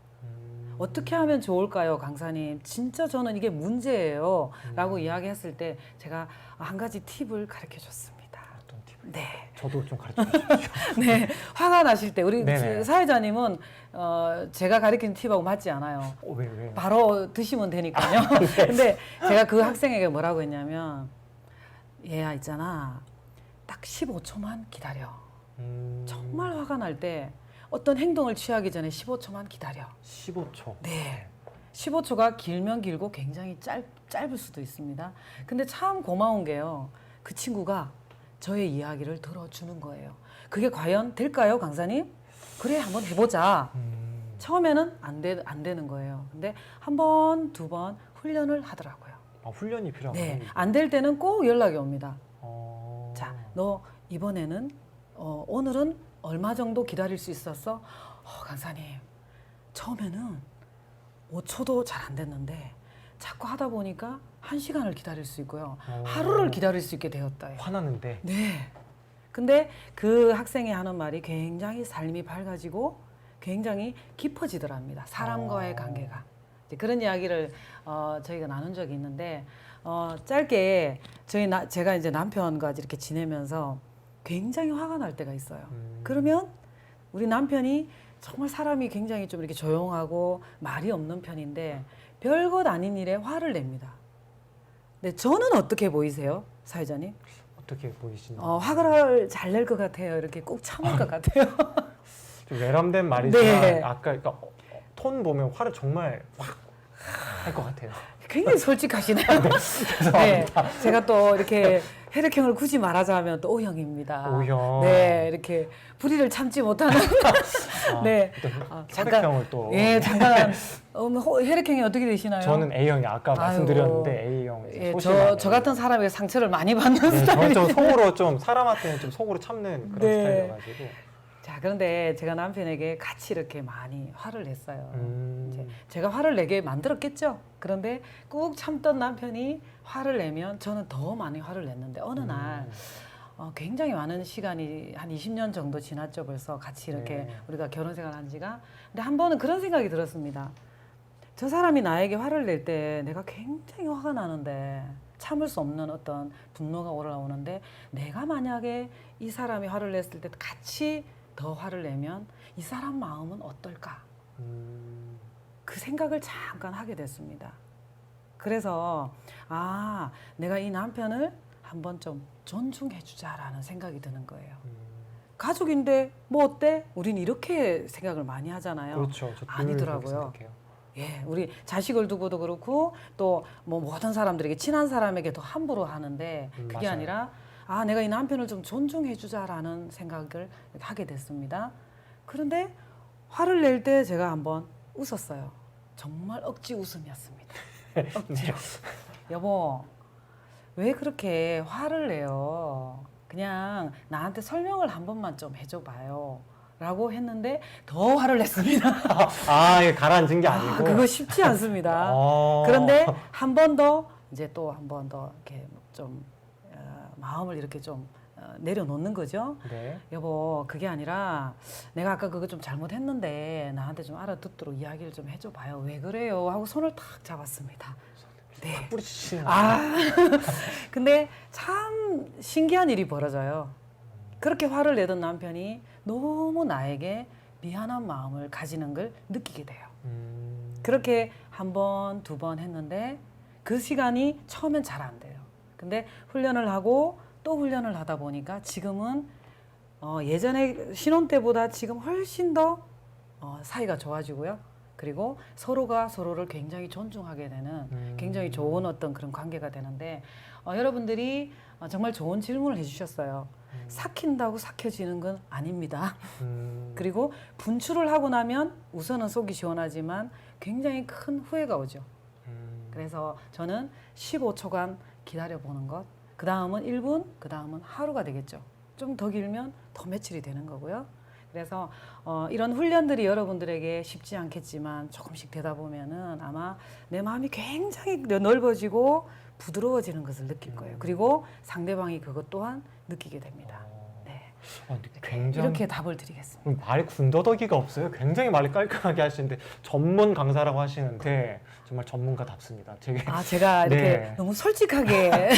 어떻게 하면 좋을까요, 강사님? 진짜 저는 이게 문제예요. 라고 이야기했을 때 제가 한 가지 팁을 가르쳐 줬습니다. 어떤 팁? 네. 저도 좀 가르쳐 주십시오. 네. 화가 나실 때 우리 네네. 사회자님은 제가 가르친 팁하고 맞지 않아요. 왜? 바로 드시면 되니까요. 근데 제가 그 학생에게 뭐라고 했냐면 얘야 있잖아. 딱 15초만 기다려. 정말 화가 날 때 어떤 행동을 취하기 전에 15초만 기다려. 15초. 네. 15초가 길면 길고 굉장히 짧을 수도 있습니다. 근데 참 고마운 게요. 그 친구가 저의 이야기를 들어주는 거예요. 그게 과연 될까요, 강사님? 그래, 한번 해보자. 처음에는 안 되는 거예요. 근데 한 번, 두 번 훈련을 하더라고요. 훈련이 필요하군요. 네. 안 될 때는 꼭 연락이 옵니다. 어... 자, 너 이번에는 오늘은 얼마 정도 기다릴 수 있었어? 강사님, 처음에는 5초도 잘 안 됐는데 자꾸 하다 보니까 1시간을 기다릴 수 있고요. 하루를 기다릴 수 있게 되었다. 화나는데. 네. 근데 그 학생이 하는 말이 굉장히 삶이 밝아지고 굉장히 깊어지더랍니다. 사람과의 관계가. 이제 그런 이야기를 저희가 나눈 적이 있는데 짧게 제가 이제 남편과 이렇게 지내면서 굉장히 화가 날 때가 있어요. 그러면 우리 남편이 정말 사람이 굉장히 좀 이렇게 조용하고 말이 없는 편인데 별것 아닌 일에 화를 냅니다. 네, 저는 어떻게 보이세요, 사회자님? 어떻게 보이시나요? 화를 잘 낼 것 같아요. 이렇게 꼭 참을 것 같아요. 좀 외람된 말이지만 네. 아까 그러니까 톤 보면 화를 정말 확 할 것 같아요. 굉장히 솔직하시네요. 네, 제가 또 이렇게 혈액형을 굳이 말하자면 또 O형입니다. O형. 네, 이렇게 불의를 참지 못하는. 네. 혈액형을 또. 예, 잠깐. 혈액형이 어떻게 되시나요? 저는 A형이 아까 말씀드렸는데 A형. 예, 저 같은 사람에게 상처를 많이 받는 네, 스타일이에요. 저는 좀 속으로 좀 사람한테는 좀 속으로 참는 그런 네. 스타일이어가지고. 자, 그런데 제가 남편에게 같이 이렇게 많이 화를 냈어요. 이제 음. 제가 화를 내게 만들었겠죠. 그런데 꾹 참던 남편이 화를 내면 저는 더 많이 화를 냈는데 어느 날 굉장히 많은 시간이 한 20년 정도 지났죠. 벌써 같이 이렇게 네. 우리가 결혼 생활한 지가. 근데 한 번은 그런 생각이 들었습니다. 저 사람이 나에게 화를 낼 때 내가 굉장히 화가 나는데 참을 수 없는 어떤 분노가 올라오는데 내가 만약에 이 사람이 화를 냈을 때 같이 더 화를 내면 이 사람 마음은 어떨까? 그 생각을 잠깐 하게 됐습니다. 그래서 내가 이 남편을 한번 좀 존중해 주자라는 생각이 드는 거예요. 가족인데 뭐 어때? 우린 이렇게 생각을 많이 하잖아요. 그렇죠. 저 아니더라고요. 그렇게 생각해요. 예, 우리 자식을 두고도 그렇고 또 뭐 모든 사람들에게 친한 사람에게 더 함부로 하는데 그게 맞아요. 아니라 아, 내가 이 남편을 좀 존중해 주자라는 생각을 하게 됐습니다. 그런데 화를 낼 때 제가 한번 웃었어요. 정말 억지 웃음이었습니다. 억지로. 여보, 왜 그렇게 화를 내요? 그냥 나한테 설명을 한 번만 좀 해줘 봐요. 라고 했는데 더 화를 냈습니다. 아, 이게 가라앉은 게 아니고. 그거 쉽지 않습니다. 어. 그런데 한 번 더 이제 또 한 번 더 이렇게 좀 마음을 이렇게 좀 내려놓는 거죠. 네. 여보, 그게 아니라 내가 아까 그거 좀 잘못했는데 나한테 좀 알아듣도록 이야기를 좀 해줘 봐요. 왜 그래요? 하고 손을 탁 잡았습니다. 네. 뿌리치시는 아, 근데 참 신기한 일이 벌어져요. 그렇게 화를 내던 남편이 너무 나에게 미안한 마음을 가지는 걸 느끼게 돼요. 그렇게 한 번, 두 번 했는데 그 시간이 처음엔 잘 안 돼요. 근데 훈련을 하고 또 훈련을 하다 보니까 지금은 예전에 신혼 때보다 지금 훨씬 더 사이가 좋아지고요. 그리고 서로가 서로를 굉장히 존중하게 되는 굉장히 좋은 어떤 그런 관계가 되는데 여러분들이 정말 좋은 질문을 해주셨어요. 삭힌다고 삭혀지는 건 아닙니다. 그리고 분출을 하고 나면 우선은 속이 시원하지만 굉장히 큰 후회가 오죠. 그래서 저는 15초간 기다려보는 것, 그 다음은 1분, 그 다음은 하루가 되겠죠. 좀 더 길면 더 며칠이 되는 거고요. 그래서 이런 훈련들이 여러분들에게 쉽지 않겠지만 조금씩 되다 보면은 아마 내 마음이 굉장히 넓어지고 부드러워지는 것을 느낄 거예요. 그리고 상대방이 그것 또한 느끼게 됩니다. 네. 근데 굉장히 이렇게 답을 드리겠습니다. 말이 군더더기가 없어요. 굉장히 말을 깔끔하게 하시는데 전문 강사라고 하시는데 정말 전문가답습니다. 되게 제가 이렇게 네. 너무 솔직하게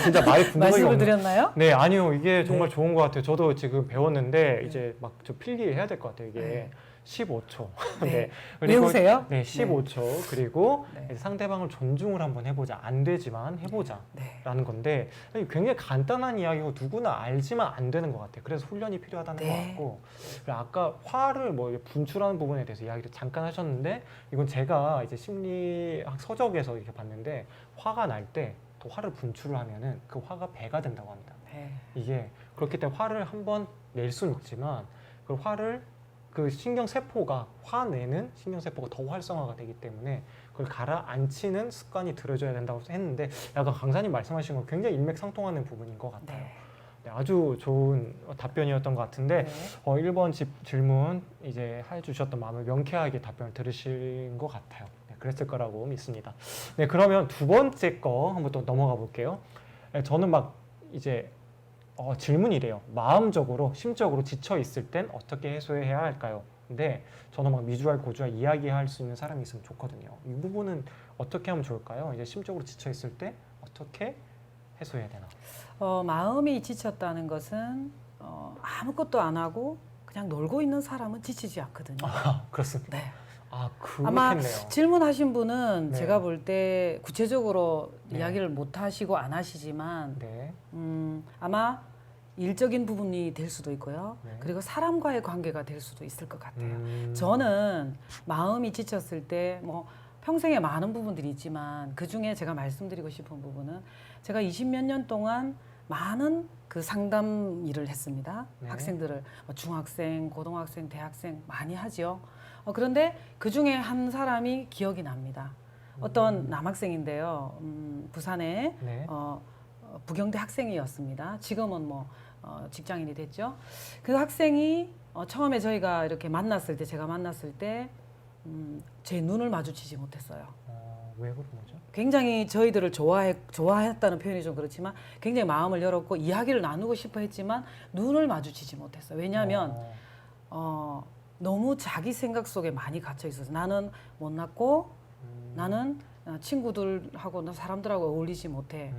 진짜 말이 군더더기가 말씀을 없는. 드렸나요? 네, 아니요. 이게 정말 네. 좋은 것 같아요. 저도 지금 배웠는데 이제 막 저 필기해야 될 것 같아요. 이게 네. 15초. 네. 그리고 외우세요? 네, 15초. 그리고 네. 상대방을 존중을 한번 해보자. 안 되지만 해보자. 네. 라는 건데 굉장히 간단한 이야기고 누구나 알지만 안 되는 것 같아요. 그래서 훈련이 필요하다는 네. 것 같고 그리고 아까 화를 뭐 분출하는 부분에 대해서 이야기를 잠깐 하셨는데 이건 제가 이제 심리학 서적에서 이렇게 봤는데 화가 날 때 또 화를 분출을 하면은 그 화가 배가 된다고 합니다. 네. 이게 그렇기 때문에 화를 한번 낼 수는 있지만 그 화를 그 신경세포가 화내는 신경세포가 더 활성화가 되기 때문에 그걸 가라앉히는 습관이 들여져야 된다고 했는데 약간 강사님 말씀하신 건 굉장히 일맥상통하는 부분인 것 같아요. 네. 네, 아주 좋은 답변이었던 것 같은데 네. 1번 질문 이제 해주셨던 마음을 명쾌하게 답변을 들으신 것 같아요. 네, 그랬을 거라고 믿습니다. 네, 그러면 두 번째 거 한번 또 넘어가 볼게요. 네, 저는 막 이제 질문이래요. 마음적으로, 심적으로 지쳐 있을 땐 어떻게 해소해야 할까요? 근데 저는 막 미주알 고주알 이야기할 수 있는 사람이 있으면 좋거든요. 이 부분은 어떻게 하면 좋을까요? 이제 심적으로 지쳐 있을 때 어떻게 해소해야 되나? 마음이 지쳤다는 것은 아무것도 안 하고 그냥 놀고 있는 사람은 지치지 않거든요. 그렇습니다. 네. 그렇겠네요. 질문하신 분은 네. 제가 볼 때 구체적으로 네. 이야기를 못 하시고 안 하시지만 네. 아마 일적인 부분이 될 수도 있고요. 네. 그리고 사람과의 관계가 될 수도 있을 것 같아요. 저는 마음이 지쳤을 때 뭐 평생에 많은 부분들이 있지만 그 중에 제가 말씀드리고 싶은 부분은 제가 20몇 년 동안 많은 그 상담 일을 했습니다. 네. 학생들을 중학생, 고등학생, 대학생 많이 하죠. 그런데 그 중에 한 사람이 기억이 납니다. 어떤 남학생인데요. 부산에 네. 부경대 학생이었습니다. 지금은 뭐 직장인이 됐죠. 그 학생이 처음에 저희가 이렇게 만났을 때, 제가 만났을 때 제 눈을 마주치지 못했어요. 왜 그런 거죠? 굉장히 저희들을 좋아했다는 표현이 좀 그렇지만 굉장히 마음을 열었고 이야기를 나누고 싶어 했지만 눈을 마주치지 못했어요. 왜냐하면 너무 자기 생각 속에 많이 갇혀 있어서 나는 못났고 나는 친구들하고 사람들하고 어울리지 못해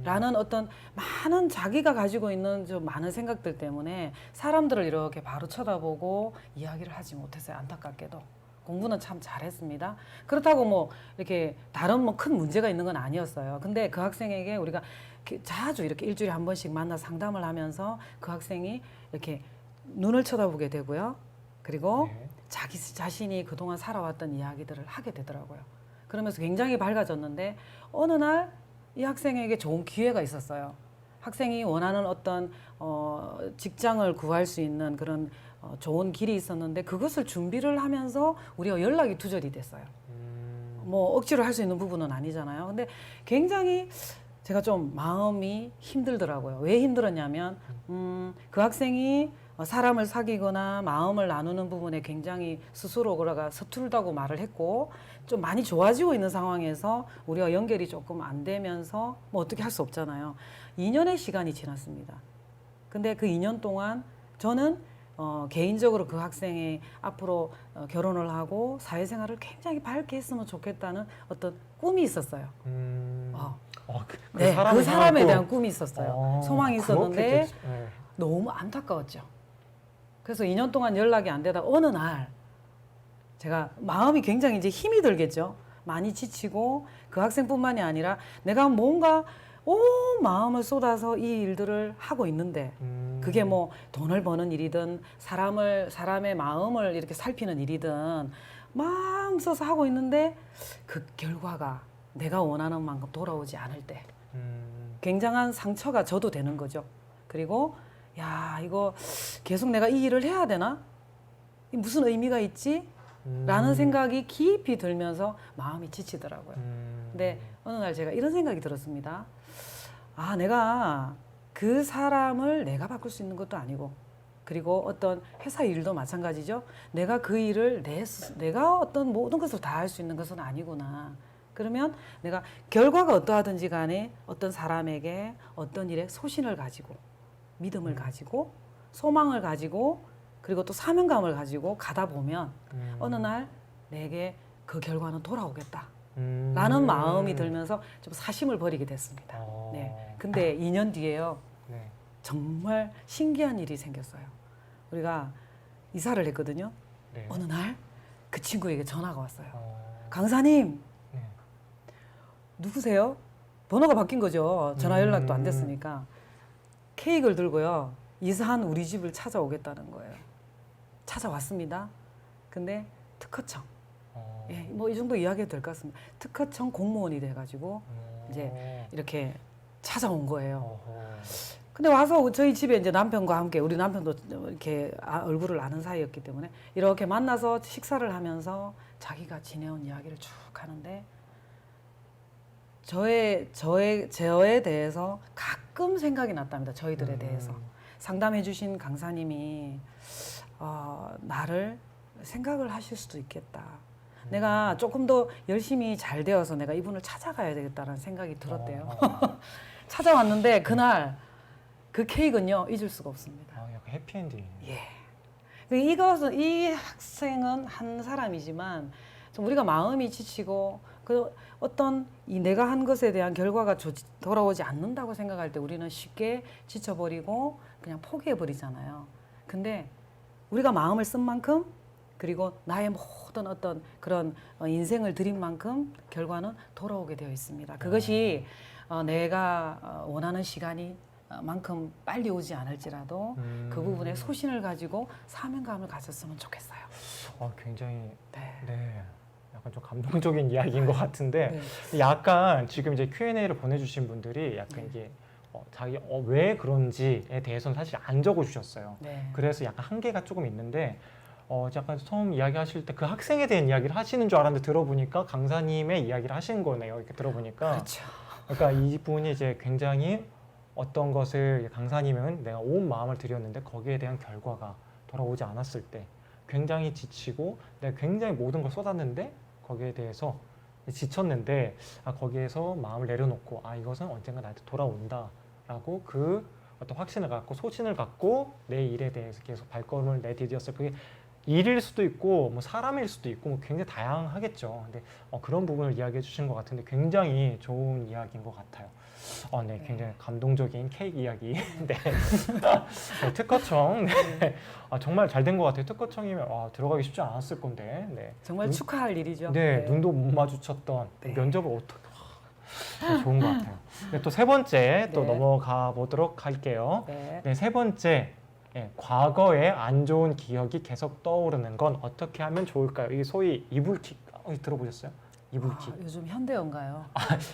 라는 어떤 많은 자기가 가지고 있는 좀 많은 생각들 때문에 사람들을 이렇게 바로 쳐다보고 이야기를 하지 못했어요. 안타깝게도. 공부는 참 잘했습니다. 그렇다고 뭐 이렇게 다른 뭐 큰 문제가 있는 건 아니었어요. 근데 그 학생에게 우리가 자주 이렇게 일주일에 한 번씩 만나 상담을 하면서 그 학생이 이렇게 눈을 쳐다보게 되고요. 그리고 네. 자기 자신이 그동안 살아왔던 이야기들을 하게 되더라고요. 그러면서 굉장히 밝아졌는데 어느 날 이 학생에게 좋은 기회가 있었어요. 학생이 원하는 어떤 직장을 구할 수 있는 그런 좋은 길이 있었는데 그것을 준비를 하면서 우리가 연락이 두절이 됐어요. 뭐 억지로 할 수 있는 부분은 아니잖아요. 근데 굉장히 제가 좀 마음이 힘들더라고요. 왜 힘들었냐면 그 학생이 사람을 사귀거나 마음을 나누는 부분에 굉장히 스스로가 서툴다고 말을 했고 좀 많이 좋아지고 있는 상황에서 우리가 연결이 조금 안 되면서 뭐 어떻게 할 수 없잖아요. 2년의 시간이 지났습니다. 근데 그 2년 동안 저는 개인적으로 그 학생이 앞으로 결혼을 하고 사회생활을 굉장히 밝게 했으면 좋겠다는 어떤 꿈이 있었어요. 그 그 사람에 또- 대한 꿈이 있었어요. 소망이 있었는데 그렇게 네. 너무 안타까웠죠. 그래서 2년 동안 연락이 안 되다가 어느 날 제가 마음이 굉장히 이제 힘이 들겠죠. 많이 지치고 그 학생뿐만이 아니라 내가 뭔가 온 마음을 쏟아서 이 일들을 하고 있는데 그게 뭐 돈을 버는 일이든 사람의 마음을 이렇게 살피는 일이든 마음 써서 하고 있는데 그 결과가 내가 원하는 만큼 돌아오지 않을 때 굉장한 상처가 저도 되는 거죠. 그리고 야 이거 계속 내가 이 일을 해야 되나? 이 무슨 의미가 있지? 라는 생각이 깊이 들면서 마음이 지치더라고요. 근데 어느 날 제가 이런 생각이 들었습니다. 아, 내가 그 사람을 내가 바꿀 수 있는 것도 아니고 그리고 어떤 회사 일도 마찬가지죠. 내가 그 일을 내가 어떤 모든 것을 다 할 수 있는 것은 아니구나. 그러면 내가 결과가 어떠하든지 간에 어떤 사람에게 어떤 일에 소신을 가지고 믿음을 가지고 소망을 가지고 그리고 또 사명감을 가지고 가다 보면 어느 날 내게 그 결과는 돌아오겠다. 라는 마음이 들면서 좀 사심을 버리게 됐습니다. 네. 근데 2년 뒤에요. 네. 정말 신기한 일이 생겼어요. 우리가 이사를 했거든요. 네. 어느 날 그 친구에게 전화가 왔어요. 강사님, 네. 누구세요? 번호가 바뀐 거죠. 전화 연락도 안 됐으니까. 케이크를 들고요. 이사한 우리 집을 찾아오겠다는 거예요. 찾아왔습니다. 근데 특허청. 예, 뭐 이 정도 이야기해도 될 것 같습니다. 특허청 공무원이 돼가지고 이제 이렇게 찾아온 거예요. 근데 와서 저희 집에 이제 남편과 함께 우리 남편도 이렇게 얼굴을 아는 사이였기 때문에 이렇게 만나서 식사를 하면서 자기가 지내온 이야기를 쭉 하는데 저에 대해서 가끔 생각이 났답니다. 저희들에 대해서 상담해 주신 강사님이 나를 생각을 하실 수도 있겠다. 내가 조금 더 열심히 잘 되어서 내가 이분을 찾아가야 되겠다라는 생각이 들었대요. 찾아왔는데 그날 그 케이크는요 잊을 수가 없습니다. 약간 해피엔딩. 예. 이 학생은 한 사람이지만 좀 우리가 마음이 지치고 그 어떤 내가 한 것에 대한 결과가 돌아오지 않는다고 생각할 때 우리는 쉽게 지쳐버리고 그냥 포기해버리잖아요. 근데 우리가 마음을 쓴 만큼 그리고 나의 모든 어떤 그런 인생을 들인 만큼 결과는 돌아오게 되어 있습니다. 그것이 내가 원하는 시간이 만큼 빨리 오지 않을지라도 그 부분에 소신을 가지고 사명감을 가졌으면 좋겠어요. 굉장히 네. 약간 좀 감동적인 이야기인 것 같은데 약간 지금 이제 Q&A를 보내주신 분들이 약간 이게 자기 왜 그런지에 대해서는 사실 안 적어주셨어요. 네. 그래서 약간 한계가 조금 있는데 약간 처음 이야기하실 때 그 학생에 대한 이야기를 하시는 줄 알았는데 들어보니까 강사님의 이야기를 하신 거네요. 이렇게 들어보니까. 그렇죠. 그러니까 이분이 이제 굉장히 어떤 것을 강사님은 내가 온 마음을 들였는데 거기에 대한 결과가 돌아오지 않았을 때 굉장히 지치고 내가 굉장히 모든 걸 쏟았는데 거기에 대해서 지쳤는데 거기에서 마음을 내려놓고 이것은 언젠가 나한테 돌아온다라고 그 어떤 확신을 갖고 소신을 갖고 내 일에 대해서 계속 발걸음을 내디뎠어요. 그게 일일 수도 있고 뭐 사람일 수도 있고 뭐 굉장히 다양하겠죠. 근데 그런 부분을 이야기해 주신 것 같은데 굉장히 좋은 이야기인 것 같아요. 네, 굉장히 감동적인 케이크 이야기. 네. 특허청. 네. 정말 잘 된 것 같아요. 특허청이면 들어가기 쉽지 않았을 건데. 네. 정말 축하할 일이죠. 네, 눈도 못 마주쳤던 면접을 어떻게 좋은 것 같아요. 또 세 번째 또 넘어가 보도록 할게요. 네. 네, 세 번째 예, 과거의 안 좋은 기억이 계속 떠오르는 건 어떻게 하면 좋을까요? 이게 소위 이불킥 들어보셨어요? 이불킥. 요즘 현대어인가요?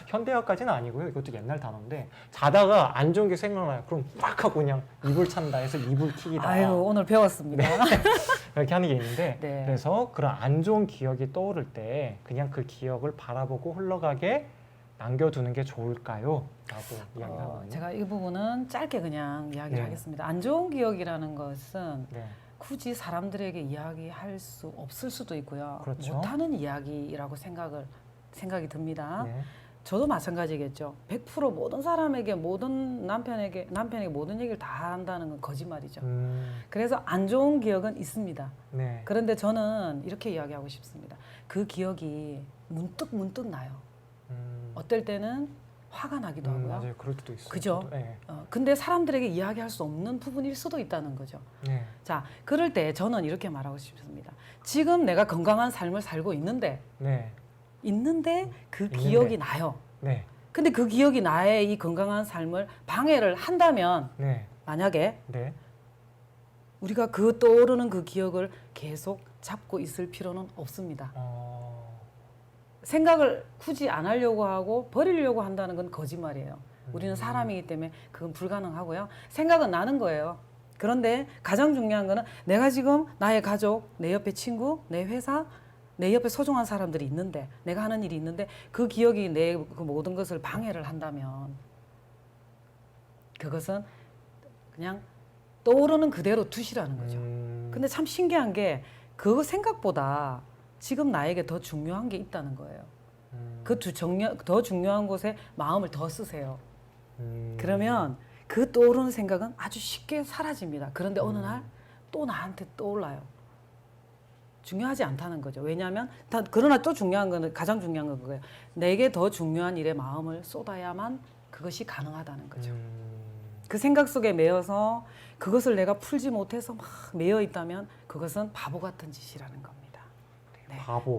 현대어까지는 아니고요. 이것도 옛날 단어인데 자다가 안 좋은 게 생각나요. 그럼 빡 하고 그냥 이불 찬다 해서 이불킥이다. 아유, 오늘 배웠습니다. 이렇게 하는 게 있는데 네. 그래서 그런 안 좋은 기억이 떠오를 때 그냥 그 기억을 바라보고 흘러가게 남겨두는 게 좋을까요? 라고 이야기하거든요. 제가 이 부분은 짧게 그냥 이야기를 네. 하겠습니다. 안 좋은 기억이라는 것은 네. 굳이 사람들에게 이야기할 수 없을 수도 있고요. 그렇죠. 못하는 이야기라고 생각이 듭니다. 네. 저도 마찬가지겠죠. 100% 모든 사람에게 모든 남편에게 모든 얘기를 다 한다는 건 거짓말이죠. 그래서 안 좋은 기억은 있습니다. 네. 그런데 저는 이렇게 이야기하고 싶습니다. 그 기억이 문득 나요. 어떨 때는 화가 나기도 하고요. 맞아요. 그럴 때도 있어요. 그죠? 저도. 네. 근데 사람들에게 이야기할 수 없는 부분일 수도 있다는 거죠. 네. 자, 그럴 때 저는 이렇게 말하고 싶습니다. 지금 내가 건강한 삶을 살고 있는데 네. 그 있는데. 기억이 나요. 네. 근데 그 기억이 나의 이 건강한 삶을 방해를 한다면 네. 만약에 네. 우리가 그 떠오르는 그 기억을 계속 잡고 있을 필요는 없습니다. 생각을 굳이 안 하려고 하고 버리려고 한다는 건 거짓말이에요. 우리는 사람이기 때문에 그건 불가능하고요. 생각은 나는 거예요. 그런데 가장 중요한 거는 내가 지금 나의 가족, 내 옆에 친구, 내 회사, 내 옆에 소중한 사람들이 있는데 내가 하는 일이 있는데 그 기억이 내 그 모든 것을 방해를 한다면 그것은 그냥 떠오르는 그대로 두시라는 거죠. 근데 참 신기한 게 그 생각보다 지금 나에게 더 중요한 게 있다는 거예요. 더 중요한 곳에 마음을 더 쓰세요. 그러면 그 떠오르는 생각은 아주 쉽게 사라집니다. 그런데 어느 날 또 나한테 떠올라요. 중요하지 않다는 거죠. 왜냐하면 그러나 또 중요한 거는 가장 중요한 건 그거예요. 내게 더 중요한 일에 마음을 쏟아야만 그것이 가능하다는 거죠. 그 생각 속에 매여서 그것을 내가 풀지 못해서 막 매여 있다면 그것은 바보 같은 짓이라는 겁니다. 네.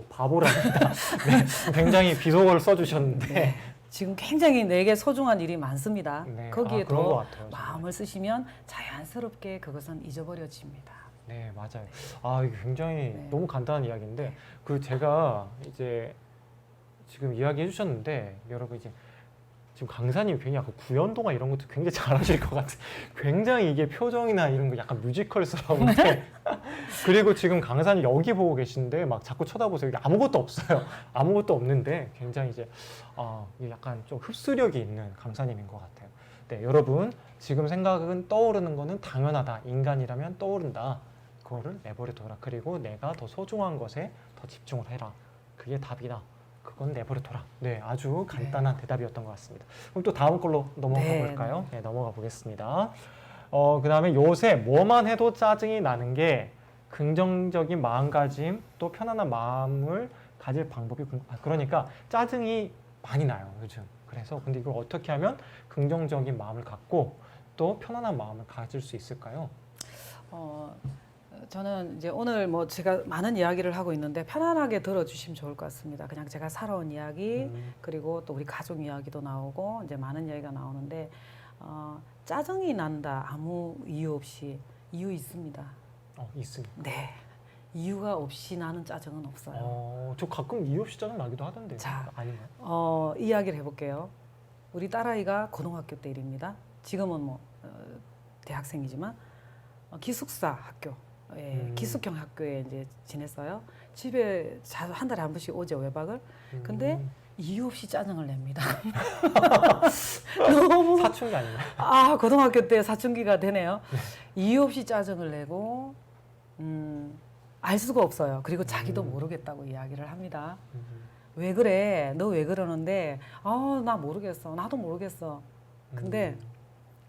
바보랍니다. 네. 굉장히 비속어를 써주셨는데 네. 지금 굉장히 내게 소중한 일이 많습니다. 네. 거기에 그런 것 더 같아요, 정말. 마음을 쓰시면 자연스럽게 그것은 잊어버려집니다. 네, 맞아요. 이게 굉장히 네. 너무 간단한 이야기인데 그 제가 이제 지금 이야기해 주셨는데 여러분 이제 지금 강사님 굉장히 약간 구연동화 이런 것도 굉장히 잘하실 것 같아요. 굉장히 이게 표정이나 이런 거 약간 뮤지컬스러운데 그리고 지금 강사님 여기 보고 계신데 막 자꾸 쳐다보세요. 여기 아무것도 없어요. 아무것도 없는데 굉장히 이제 이게 약간 좀 흡수력이 있는 강사님인 것 같아요. 네, 여러분 지금 생각은 떠오르는 거는 당연하다. 인간이라면 떠오른다. 그거를 내버려둬라. 그리고 내가 더 소중한 것에 더 집중을 해라. 그게 답이다. 그건 내버려둬라. 네, 아주 간단한 대답이었던 것 같습니다. 그럼 또 다음 걸로 넘어가 볼까요? 네, 넘어가 보겠습니다. 그 다음에 요새 뭐만 해도 짜증이 나는 게 긍정적인 마음가짐 또 편안한 마음을 가질 방법이 그러니까 짜증이 많이 나요, 요즘. 그래서 근데 이걸 어떻게 하면 긍정적인 마음을 갖고 또 편안한 마음을 가질 수 있을까요? 저는 이제 오늘 뭐 제가 많은 이야기를 하고 있는데 편안하게 들어주시면 좋을 것 같습니다. 그냥 제가 살아온 이야기 그리고 또 우리 가족 이야기도 나오고 이제 많은 이야기가 나오는데 짜증이 난다 아무 이유 없이 이유 있습니다. 있습니다. 네, 이유가 없이 나는 짜증은 없어요. 저 가끔 이유 없이 짜증 나기도 하던데. 자, 아닌가요? 이야기를 해볼게요. 우리 딸아이가 고등학교 때 일입니다. 지금은 뭐 대학생이지만 기숙사 학교. 기숙형 학교에 이제 지냈어요. 집에 한 달에 한 번씩 오죠, 외박을. 근데 이유 없이 짜증을 냅니다. 너무 사춘기 아닌가요? 고등학교 때 사춘기가 되네요. 이유 없이 짜증을 내고 알 수가 없어요. 그리고 자기도 모르겠다고 이야기를 합니다. 왜 그래? 너 왜 그러는데? 나 모르겠어. 나도 모르겠어. 근데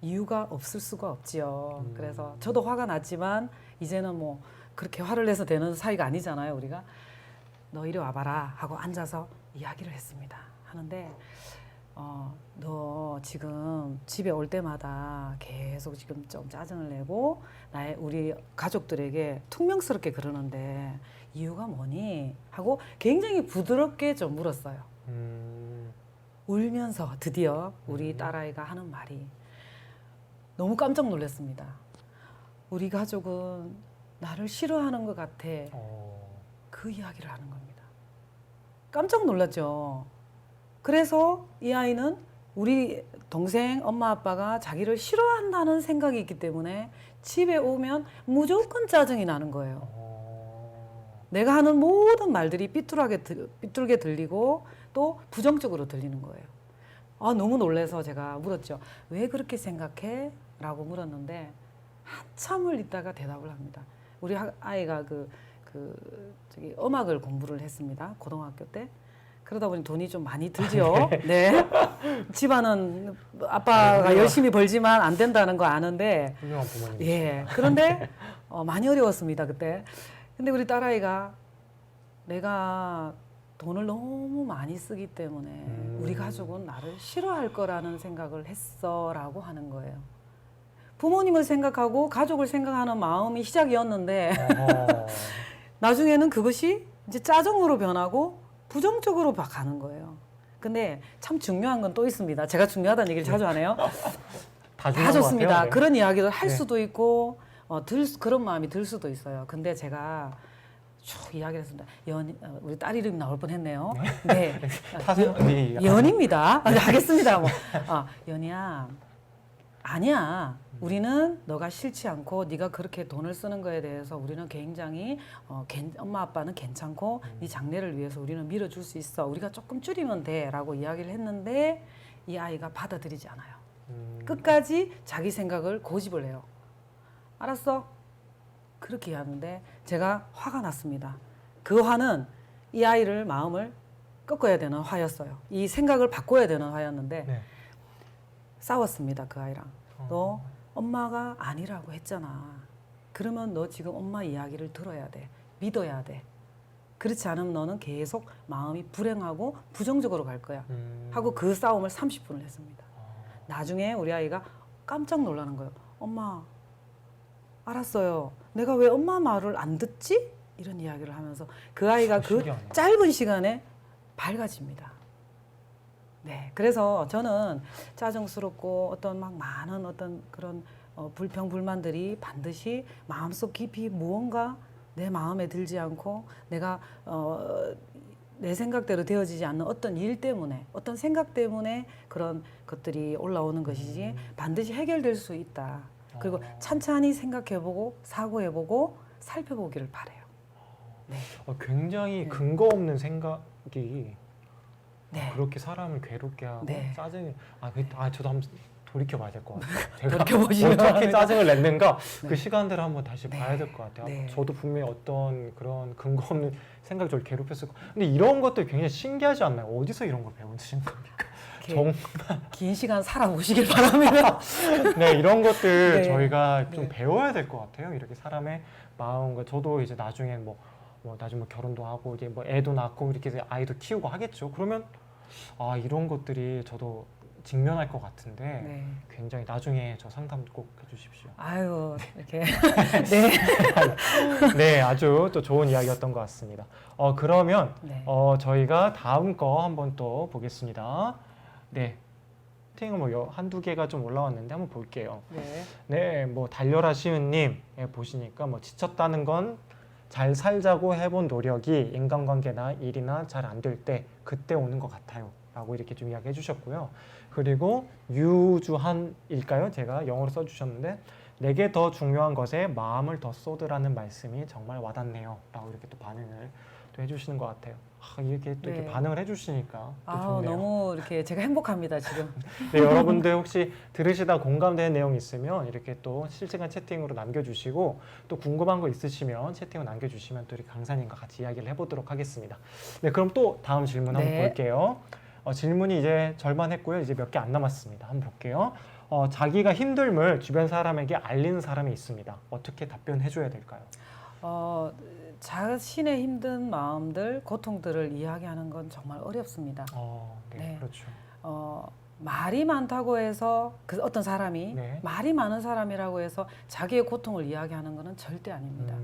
이유가 없을 수가 없지요. 그래서 저도 화가 났지만 이제는 뭐 그렇게 화를 내서 되는 사이가 아니잖아요, 우리가. 너 이리 와봐라 하고 앉아서 이야기를 했습니다. 하는데 너 지금 집에 올 때마다 계속 지금 좀 짜증을 내고 우리 가족들에게 퉁명스럽게 그러는데 이유가 뭐니? 하고 굉장히 부드럽게 좀 물었어요. 울면서 드디어 우리 딸아이가 하는 말이 너무 깜짝 놀랐습니다. 우리 가족은 나를 싫어하는 것 같아. 어, 그 이야기를 하는 겁니다. 깜짝 놀랐죠. 그래서 이 아이는 우리 동생 엄마 아빠가 자기를 싫어한다는 생각이 있기 때문에 집에 오면 무조건 짜증이 나는 거예요. 내가 하는 모든 말들이 삐뚤게 들리고 또 부정적으로 들리는 거예요. 너무 놀라서 제가 물었죠. 왜 그렇게 생각해? 라고 물었는데 한참을 있다가 대답을 합니다. 우리 아이가 저기 음악을 공부를 했습니다. 고등학교 때. 그러다 보니 돈이 좀 많이 들죠. 네. 집안은 아빠가 열심히 벌지만 안 된다는 거 아는데. 훌륭한 부모님. 예. 그런데 많이 어려웠습니다, 그때. 근데 우리 딸아이가 내가 돈을 너무 많이 쓰기 때문에 우리 가족은 나를 싫어할 거라는 생각을 했어라고 하는 거예요. 부모님을 생각하고 가족을 생각하는 마음이 시작이었는데 나중에는 그것이 이제 짜증으로 변하고 부정적으로 가는 거예요. 근데 참 중요한 건 또 있습니다. 제가 중요하다는 얘기를 자주 하네요. 다 다 좋습니다. 네. 그런 이야기를 할 네. 수도 있고 그런 마음이 들 수도 있어요. 근데 제가 쭉 이야기를 했습니다. 우리 딸 이름이 나올 뻔했네요. 네. 네. 연입니다. 하겠습니다. 연이야. 아니야. 우리는 너가 싫지 않고 네가 그렇게 돈을 쓰는 거에 대해서 우리는 굉장히 엄마 아빠는 괜찮고 네 장래를 위해서 우리는 밀어줄 수 있어. 우리가 조금 줄이면 돼라고 이야기를 했는데 이 아이가 받아들이지 않아요. 끝까지 자기 생각을 고집을 해요. 알았어. 그렇게 하는데 제가 화가 났습니다. 그 화는 이 아이를 마음을 꺾어야 되는 화였어요. 이 생각을 바꿔야 되는 화였는데 네. 싸웠습니다. 그 아이랑. 너 엄마가 아니라고 했잖아. 그러면 너 지금 엄마 이야기를 들어야 돼. 믿어야 돼. 그렇지 않으면 너는 계속 마음이 불행하고 부정적으로 갈 거야. 하고 그 싸움을 30분을 했습니다. 나중에 우리 아이가 깜짝 놀라는 거예요. 엄마, 알았어요. 내가 왜 엄마 말을 안 듣지? 이런 이야기를 하면서 그 아이가 그 신기하네. 짧은 시간에 밝아집니다. 네, 그래서 저는 짜증스럽고 어떤 막 많은 어떤 그런 불평 불만들이 반드시 마음속 깊이 무언가 내 마음에 들지 않고 내가 내 생각대로 되어지지 않는 어떤 일 때문에 어떤 생각 때문에 그런 것들이 올라오는 것이지 반드시 해결될 수 있다. 그리고 찬찬히 생각해보고 사고해보고 살펴보기를 바래요. 네. 굉장히 네. 근거 없는 생각이 네. 그렇게 사람을 괴롭게 하고 네. 짜증이 저도 한번 돌이켜봐야 될 것 같아요. 제가 돌이켜보시면 어떻게 합니다. 짜증을 냈는가 네. 그 시간들을 한번 다시 네. 봐야 될 것 같아요. 네. 저도 분명히 어떤 그런 근거 없는 생각이 저를 괴롭혔을 거. 근데 이런 것들 굉장히 신기하지 않나요? 어디서 이런 걸 배우신 겁니까? 이렇게 긴 시간 살아보시길 바랍니다. 네, 이런 것들 네. 저희가 좀 네. 배워야 될 것 같아요. 이렇게 사람의 마음과 저도 이제 나중에 나중에 결혼도 하고 이제 애도 낳고 이렇게 해서 아이도 키우고 하겠죠. 그러면 이런 것들이 저도 직면할 것 같은데 네. 굉장히 나중에 저 상담 꼭 해주십시오. 아유, 이렇게. 네. 네, 아주 또 좋은 이야기였던 것 같습니다. 그러면 네. 저희가 다음 거 한번 또 보겠습니다. 네. 채팅은 한두 개가 좀 올라왔는데 한번 볼게요. 네. 네, 달려라 시은님 보시니까 지쳤다는 건 잘 살자고 해본 노력이 인간관계나 일이나 잘 안 될 때 그때 오는 것 같아요. 라고 이렇게 좀 이야기해 주셨고요. 그리고 유주한일까요? 제가 영어로 써주셨는데 내게 더 중요한 것에 마음을 더 쏟으라는 말씀이 정말 와닿네요. 라고 이렇게 또 반응을 또 해주시는 것 같아요. 이렇게 또 이렇게 네. 반응을 해주시니까 또 좋네요. 너무 이렇게 제가 행복합니다, 지금. 네, 여러분들 혹시 들으시다 공감되는 내용 있으면 이렇게 또 실시간 채팅으로 남겨주시고 또 궁금한 거 있으시면 채팅을 남겨주시면 또 이렇게 강사님과 같이 이야기를 해보도록 하겠습니다. 네, 그럼 또 다음 질문 한번 네. 볼게요. 질문이 이제 절반 했고요. 이제 몇 개 안 남았습니다. 한번 볼게요. 자기가 힘듦을 주변 사람에게 알리는 사람이 있습니다. 어떻게 답변해줘야 될까요? 자신의 힘든 마음들, 고통들을 이야기하는 건 정말 어렵습니다. 네, 네. 그렇죠. 말이 많다고 해서 어떤 사람이 네. 말이 많은 사람이라고 해서 자기의 고통을 이야기하는 것은 절대 아닙니다.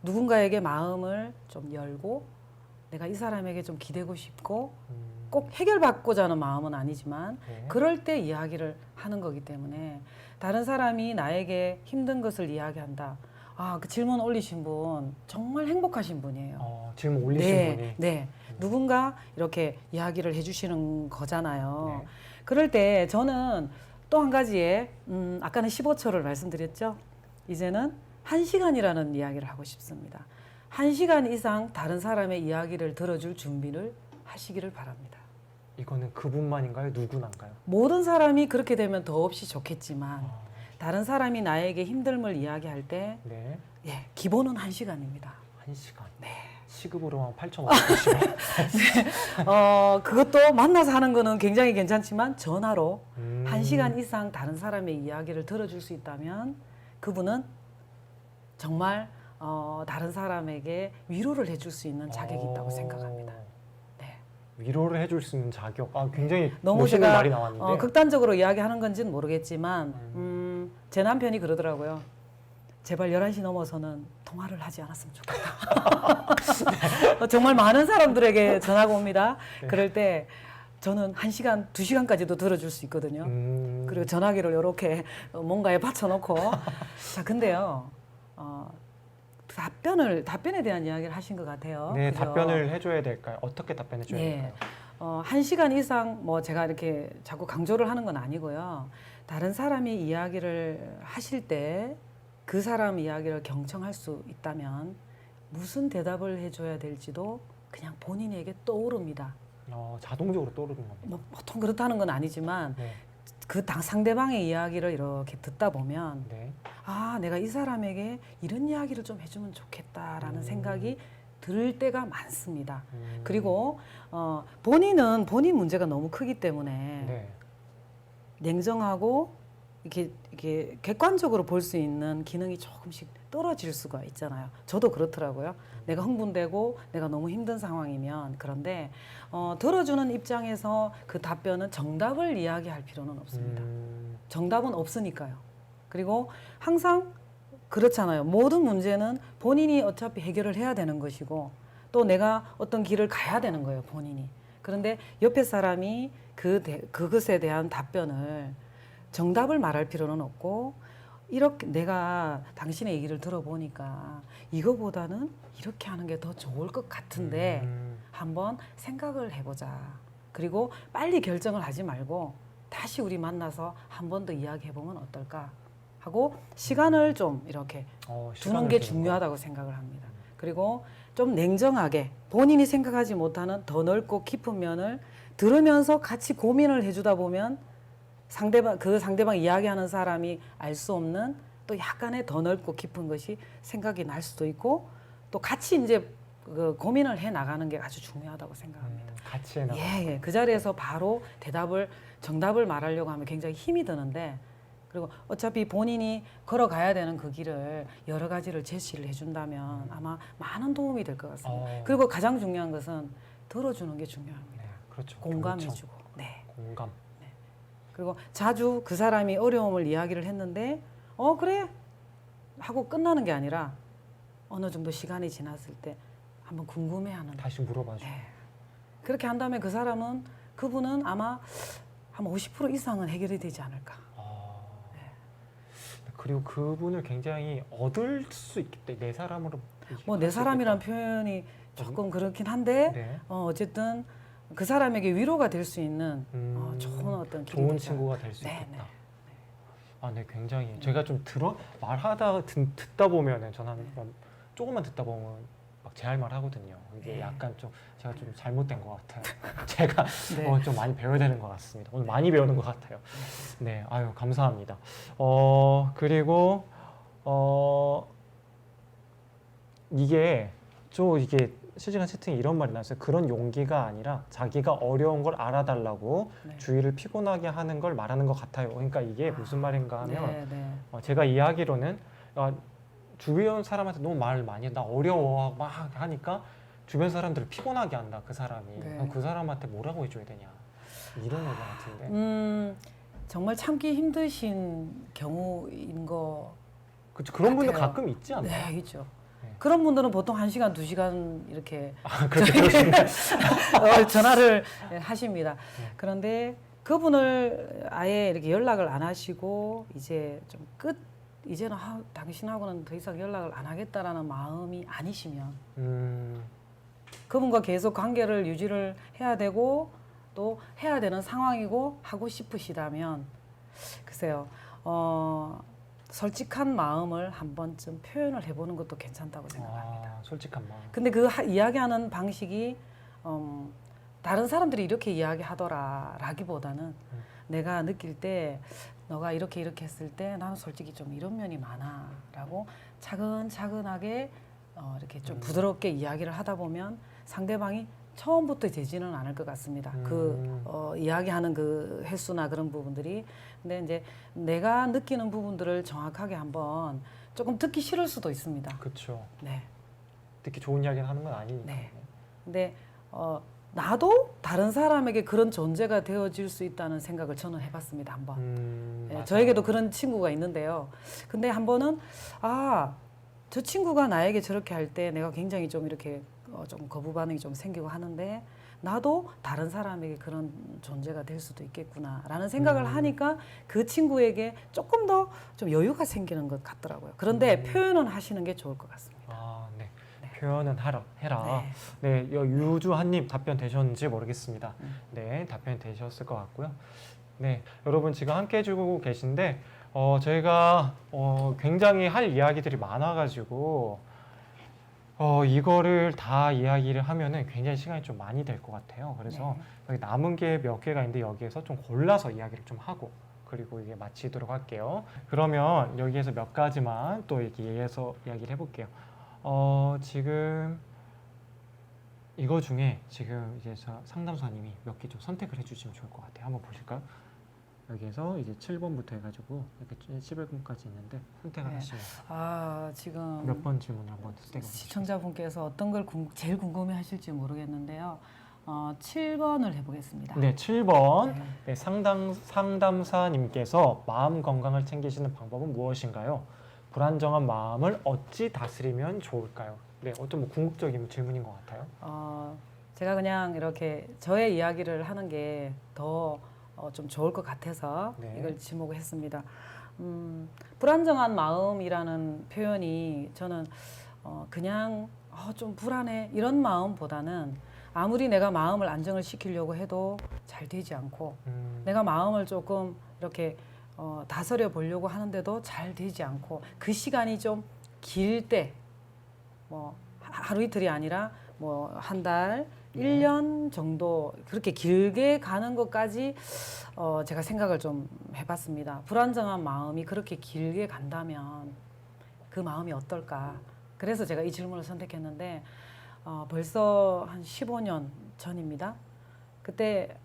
누군가에게 마음을 좀 열고 내가 이 사람에게 좀 기대고 싶고 꼭 해결받고자 하는 마음은 아니지만 네. 그럴 때 이야기를 하는 거기 때문에 다른 사람이 나에게 힘든 것을 이야기한다. 아, 그 질문 올리신 분 정말 행복하신 분이에요. 질문 올리신 네, 분이. 네. 누군가 이렇게 이야기를 해주시는 거잖아요. 네. 그럴 때 저는 또 한 가지에 아까는 15초를 말씀드렸죠. 이제는 1시간이라는 이야기를 하고 싶습니다. 1시간 이상 다른 사람의 이야기를 들어줄 준비를 하시기를 바랍니다. 이거는 그분만인가요? 누구나인가요? 모든 사람이 그렇게 되면 더없이 좋겠지만 아, 다른 사람이 나에게 힘듦을 이야기할 때 네. 예, 기본은 1시간입니다. 1시간. 네. 시급으로 한 8,500원이면. 그것도 만나서 하는 거는 굉장히 괜찮지만 전화로 음. 1시간 이상 다른 사람의 이야기를 들어줄 수 있다면 그분은 정말 다른 사람에게 위로를 해줄 수 있는 자격이 있다고 생각합니다. 네. 위로를 해줄 수 있는 자격. 굉장히 너무 멋있는 제가 말이 나왔는데. 극단적으로 이야기하는 건지는 모르겠지만 제 남편이 그러더라고요. 제발 11시 넘어서는 통화를 하지 않았으면 좋겠다. 정말 많은 사람들에게 전화가 옵니다. 네. 그럴 때 저는 1시간, 2시간까지도 들어줄 수 있거든요. 그리고 전화기를 이렇게 뭔가에 받쳐놓고. 자, 근데요. 답변에 대한 이야기를 하신 것 같아요. 네, 그죠? 답변을 해줘야 될까요? 어떻게 답변해 줘야 네. 될까요? 1시간 이상 뭐 제가 이렇게 자꾸 강조를 하는 건 아니고요. 다른 사람이 이야기를 하실 때 그 사람 이야기를 경청할 수 있다면 무슨 대답을 해줘야 될지도 그냥 본인에게 떠오릅니다. 자동적으로 떠오르는 겁니다. 뭐 보통 그렇다는 건 아니지만 네. 그 상대방의 이야기를 이렇게 듣다 보면 네. 아, 내가 이 사람에게 이런 이야기를 좀 해주면 좋겠다라는 음. 생각이 들 때가 많습니다. 음. 그리고 본인은 본인 문제가 너무 크기 때문에 네. 냉정하고 이렇게 객관적으로 볼 수 있는 기능이 조금씩 떨어질 수가 있잖아요. 저도 그렇더라고요. 내가 흥분되고 내가 너무 힘든 상황이면 그런데 들어주는 입장에서 그 답변은 정답을 이야기할 필요는 없습니다. 정답은 없으니까요. 그리고 항상 그렇잖아요. 모든 문제는 본인이 어차피 해결을 해야 되는 것이고 또 내가 어떤 길을 가야 되는 거예요. 본인이. 그런데 옆에 사람이 그것에 대한 답변을 정답을 말할 필요는 없고 이렇게 내가 당신의 얘기를 들어보니까 이거보다는 이렇게 하는 게 더 좋을 것 같은데 한번 생각을 해보자. 그리고 빨리 결정을 하지 말고 다시 우리 만나서 한 번 더 이야기해보면 어떨까 하고 시간을 좀 이렇게 두는 게 중요하다고 생각을 합니다. 그리고 좀 냉정하게 본인이 생각하지 못하는 더 넓고 깊은 면을 들으면서 같이 고민을 해주다 보면 그 상대방 이야기하는 사람이 알 수 없는 또 약간의 더 넓고 깊은 것이 생각이 날 수도 있고 또 같이 이제 그 고민을 해 나가는 게 아주 중요하다고 생각합니다. 같이 해나가. 예. 그 자리에서 바로 정답을 말하려고 하면 굉장히 힘이 드는데 그리고 어차피 본인이 걸어가야 되는 그 길을 여러 가지를 제시를 해준다면 아마 많은 도움이 될 것 같습니다. 그리고 가장 중요한 것은 들어주는 게 중요합니다. 네, 그렇죠. 공감해주고. 네. 공감. 그리고 자주 그 사람이 어려움을 이야기를 했는데 그래 하고 끝나는 게 아니라 어느 정도 시간이 지났을 때 한번 궁금해하는 다시 물어봐줘. 네. 그렇게 한 다음에 그분은 아마 한 50% 이상은 해결이 되지 않을까. 그리고 그분을 굉장히 얻을 수 있기 때문에 내 사람으로 뭐 내 사람이란 표현이 조금 그렇긴 한데 네. 어쨌든 그 사람에게 위로가 될 수 있는 좋은 어떤 길이 좋은 되지 친구가 될 수 네, 있겠다. 네. 네, 굉장히 제가 좀 말하다 듣다 보면은 저는 조금만 듣다 보면 막 제 할 말 하거든요. 이게 네. 약간 좀 제가 좀 잘못된 것 같아요. 제가 네. 좀 많이 배워야 되는 것 같습니다. 오늘 많이 배우는 것 같아요. 네, 아유 감사합니다. 그리고 이게 실시간 채팅에 이런 말이 나왔어요. 그런 용기가 아니라 자기가 어려운 걸 알아달라고 네. 주위를 피곤하게 하는 걸 말하는 것 같아요. 그러니까 이게 무슨 말인가 하면 네, 네. 제가 이야기로는 주변 사람한테 너무 말을 많이 해. 나 어려워 막 하니까 주변 사람들을 피곤하게 한다. 그 사람이. 네. 그럼 그 사람한테 뭐라고 해줘야 되냐. 이런 얘기 같은데. 정말 참기 힘드신 경우인 거 그런 분들 같아요. 가끔 있지 않나요? 네, 있죠. 네. 그런 분들은 보통 1시간, 2시간 이렇게 그렇게 들으셨나요? 전화를 하십니다. 네. 그런데 그분을 아예 이렇게 연락을 안 하시고 이제 좀 이제는 당신하고는 더 이상 연락을 안 하겠다라는 마음이 아니시면 그분과 계속 관계를 유지를 해야 되고 또 해야 되는 상황이고 하고 싶으시다면 글쎄요. 솔직한 마음을 한 번쯤 표현을 해보는 것도 괜찮다고 생각합니다. 솔직한 마음. 근데 그 이야기하는 방식이 다른 사람들이 이렇게 이야기하더라라기보다는 내가 느낄 때 너가 이렇게 했을 때 나는 솔직히 좀 이런 면이 많아라고 차근차근하게 이렇게 좀 부드럽게 이야기를 하다 보면 상대방이 처음부터 되지는 않을 것 같습니다. 이야기하는 그 횟수나 그런 부분들이. 근데 이제 내가 느끼는 부분들을 정확하게 한번 조금 듣기 싫을 수도 있습니다. 그렇죠. 네. 듣기 좋은 이야기를 하는 건 아니니까. 네. 근데 나도 다른 사람에게 그런 존재가 되어질 수 있다는 생각을 저는 해봤습니다. 한번. 네, 저에게도 그런 친구가 있는데요. 근데 한 번은 저 친구가 나에게 저렇게 할 때 내가 굉장히 좀 이렇게 좀 거부 반응이 좀 생기고 하는데 나도 다른 사람에게 그런 존재가 될 수도 있겠구나라는 생각을 하니까 그 친구에게 조금 더 좀 여유가 생기는 것 같더라고요. 그런데 표현은 하시는 게 좋을 것 같습니다. 네. 표현은 해라. 네. 네, 유주한님 답변 되셨는지 모르겠습니다. 네, 답변 되셨을 것 같고요. 네, 여러분 지금 함께 해주고 계신데 저희가 굉장히 할 이야기들이 많아가지고 이거를 다 이야기를 하면은 굉장히 시간이 좀 많이 될 것 같아요. 그래서 여기 남은 게 몇 개가 있는데 여기에서 좀 골라서 이야기를 좀 하고 그리고 이게 마치도록 할게요. 그러면 여기에서 몇 가지만 또 얘기해서 이야기를 해볼게요. 지금 이거 중에 지금 이제 상담사님이 몇 개 좀 선택을 해주시면 좋을 것 같아요. 한번 보실까요? 여기에서 이제 7번부터 해가지고 이렇게 11번까지 있는데 선택을 하시면 지금 몇 번 질문을 한번 선택을 시청자분께서 어떤 걸 제일 궁금해하실지 모르겠는데요. 7번을 해보겠습니다. 네, 7번. 네. 네, 상담사님께서 마음 건강을 챙기시는 방법은 무엇인가요? 불안정한 마음을 어찌 다스리면 좋을까요? 네, 어떤 궁극적인 질문인 것 같아요. 제가 그냥 이렇게 저의 이야기를 하는 게 더 좀 좋을 것 같아서 이걸 지목을 했습니다. 불안정한 마음이라는 표현이 저는 그냥 좀 불안해 이런 마음보다는 아무리 내가 마음을 안정을 시키려고 해도 잘 되지 않고 내가 마음을 조금 이렇게 다스려 보려고 하는데도 잘 되지 않고 그 시간이 좀 길 때 뭐 하루 이틀이 아니라 뭐 한 달, 1년 정도 그렇게 길게 가는 것까지 제가 생각을 좀 해봤습니다. 불안정한 마음이 그렇게 길게 간다면 그 마음이 어떨까? 그래서 제가 이 질문을 선택했는데 벌써 한 15년 전입니다. 그때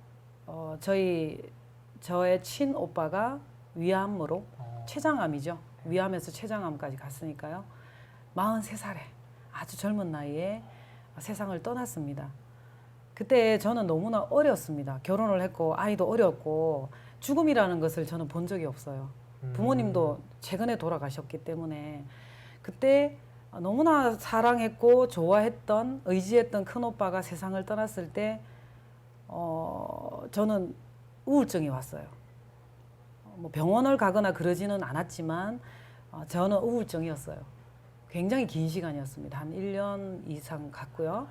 저의 친오빠가 위암으로 췌장암이죠. 위암에서 췌장암까지 갔으니까요. 43살에 아주 젊은 나이에 세상을 떠났습니다. 그때 저는 너무나 어렸습니다. 결혼을 했고 아이도 어렸고 죽음이라는 것을 저는 본 적이 없어요. 부모님도 최근에 돌아가셨기 때문에 그때 너무나 사랑했고 좋아했던 의지했던 큰오빠가 세상을 떠났을 때 저는 우울증이 왔어요. 뭐 병원을 가거나 그러지는 않았지만 저는 우울증이었어요. 굉장히 긴 시간이었습니다. 한 1년 이상 갔고요.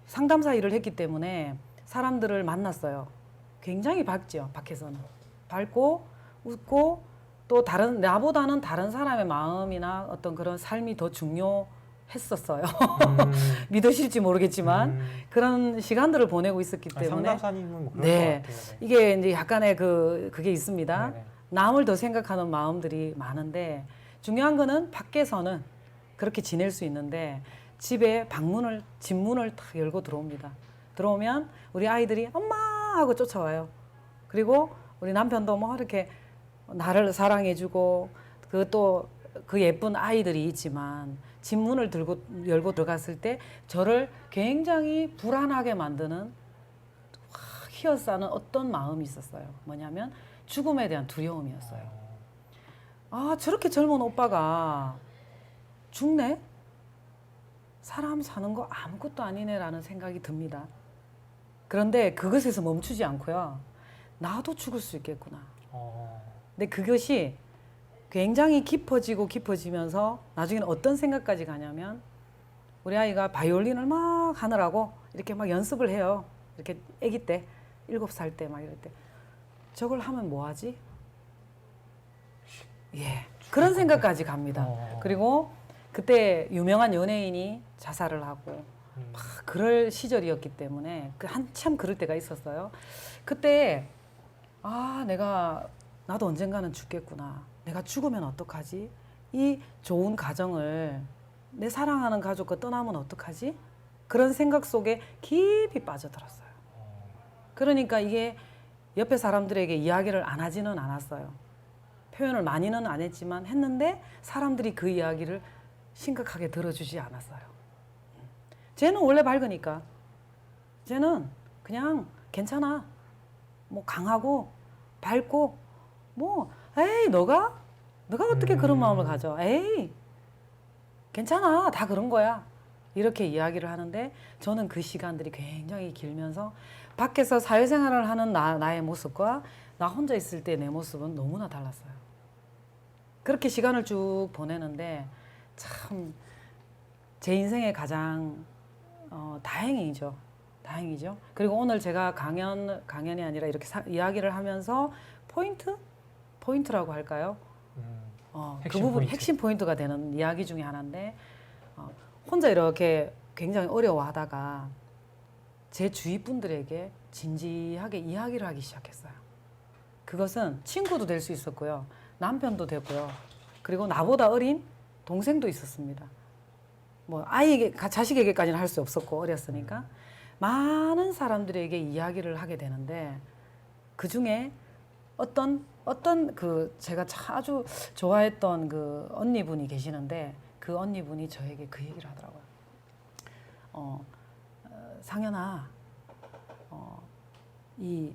상담사 일을 했기 때문에 사람들을 만났어요. 굉장히 밝죠. 밖에서는. 밝고 웃고 또 나보다는 다른 사람의 마음이나 어떤 그런 삶이 더 중요했었어요. 믿으실지 모르겠지만 그런 시간들을 보내고 있었기 때문에 상담사님은 뭐 그런 네. 것 같아요. 네. 이게 이제 약간의 그게 있습니다. 네네. 남을 더 생각하는 마음들이 많은데 중요한 거는 밖에서는 그렇게 지낼 수 있는데 집에 집문을 탁 열고 들어옵니다. 들어오면 우리 아이들이 엄마 하고 쫓아와요. 그리고 우리 남편도 뭐 이렇게 나를 사랑해주고 그 예쁜 아이들이 있지만 집문을 열고 들어갔을 때 저를 굉장히 불안하게 만드는 확 휘어싸는 어떤 마음이 있었어요. 뭐냐면 죽음에 대한 두려움이었어요. 저렇게 젊은 오빠가 죽네? 사람 사는 거 아무것도 아니네라는 생각이 듭니다. 그런데 그것에서 멈추지 않고요. 나도 죽을 수 있겠구나. 근데 그것이 굉장히 깊어지면서 나중에는 어떤 생각까지 가냐면 우리 아이가 바이올린을 막 하느라고 이렇게 막 연습을 해요. 이렇게 아기 때, 7살 때 막 이럴 때. 저걸 하면 뭐 하지? 예. 그런 생각까지 갑니다. 그리고 그때 유명한 연예인이 자살을 하고 막 그럴 시절이었기 때문에 한참 그럴 때가 있었어요. 그때 나도 언젠가는 죽겠구나. 내가 죽으면 어떡하지? 이 좋은 가정을 내 사랑하는 가족과 떠나면 어떡하지? 그런 생각 속에 깊이 빠져들었어요. 그러니까 이게 옆에 사람들에게 이야기를 안 하지는 않았어요. 표현을 많이는 안 했지만 했는데 사람들이 그 이야기를 심각하게 들어주지 않았어요. 쟤는 원래 밝으니까. 쟤는 그냥 괜찮아. 뭐 강하고 밝고 뭐 에이 너가 어떻게 그런 마음을 가져. 에이 괜찮아. 다 그런 거야. 이렇게 이야기를 하는데 저는 그 시간들이 굉장히 길면서 밖에서 사회생활을 하는 나의 모습과 나 혼자 있을 때 내 모습은 너무나 달랐어요. 그렇게 시간을 쭉 보내는데 참 제 인생의 가장 다행이죠. 그리고 오늘 제가 강연이 아니라 이렇게 이야기를 하면서 포인트라고 할까요? 그 부분 포인트. 핵심 포인트가 되는 이야기 중에 하나인데 혼자 이렇게 굉장히 어려워하다가 제 주위 분들에게 진지하게 이야기를 하기 시작했어요. 그것은 친구도 될 수 있었고요. 남편도 되고요. 그리고 나보다 어린 동생도 있었습니다. 뭐 자식에게까지는 할 수 없었고 어렸으니까 많은 사람들에게 이야기를 하게 되는데 그 중에 어떤 그 제가 아주 좋아했던 그 언니분이 계시는데 그 언니분이 저에게 그 얘기를 하더라고요. 상현아, 이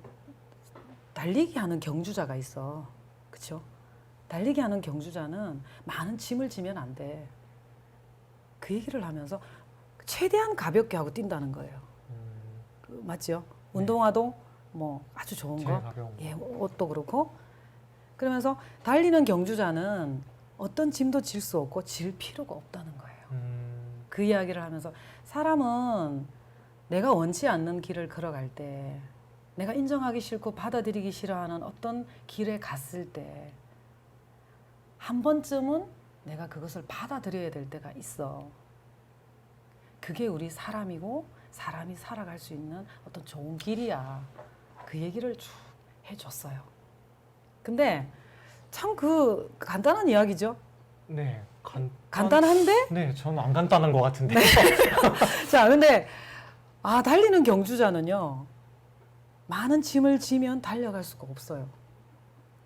달리기 하는 경주자가 있어. 그쵸? 달리기 하는 경주자는 많은 짐을 지면 안 돼. 그 얘기를 하면서 최대한 가볍게 하고 뛴다는 거예요. 맞죠? 네. 운동화도 뭐 아주 좋은 제일 거, 가벼운 거. 예, 옷도 그렇고. 그러면서 달리는 경주자는 어떤 짐도 질 수 없고 질 필요가 없다는 거예요. 그 이야기를 하면서 사람은 내가 원치 않는 길을 걸어갈 때, 내가 인정하기 싫고 받아들이기 싫어하는 어떤 길에 갔을 때 한 번쯤은 내가 그것을 받아들여야 될 때가 있어. 그게 우리 사람이고 사람이 살아갈 수 있는 어떤 좋은 길이야. 그 얘기를 쭉 해줬어요. 근데 참 그 간단한 이야기죠. 네, 간단한데? 네, 저는 안 간단한 것 같은데. 자, 근데 달리는 경주자는요. 많은 짐을 지면 달려갈 수가 없어요.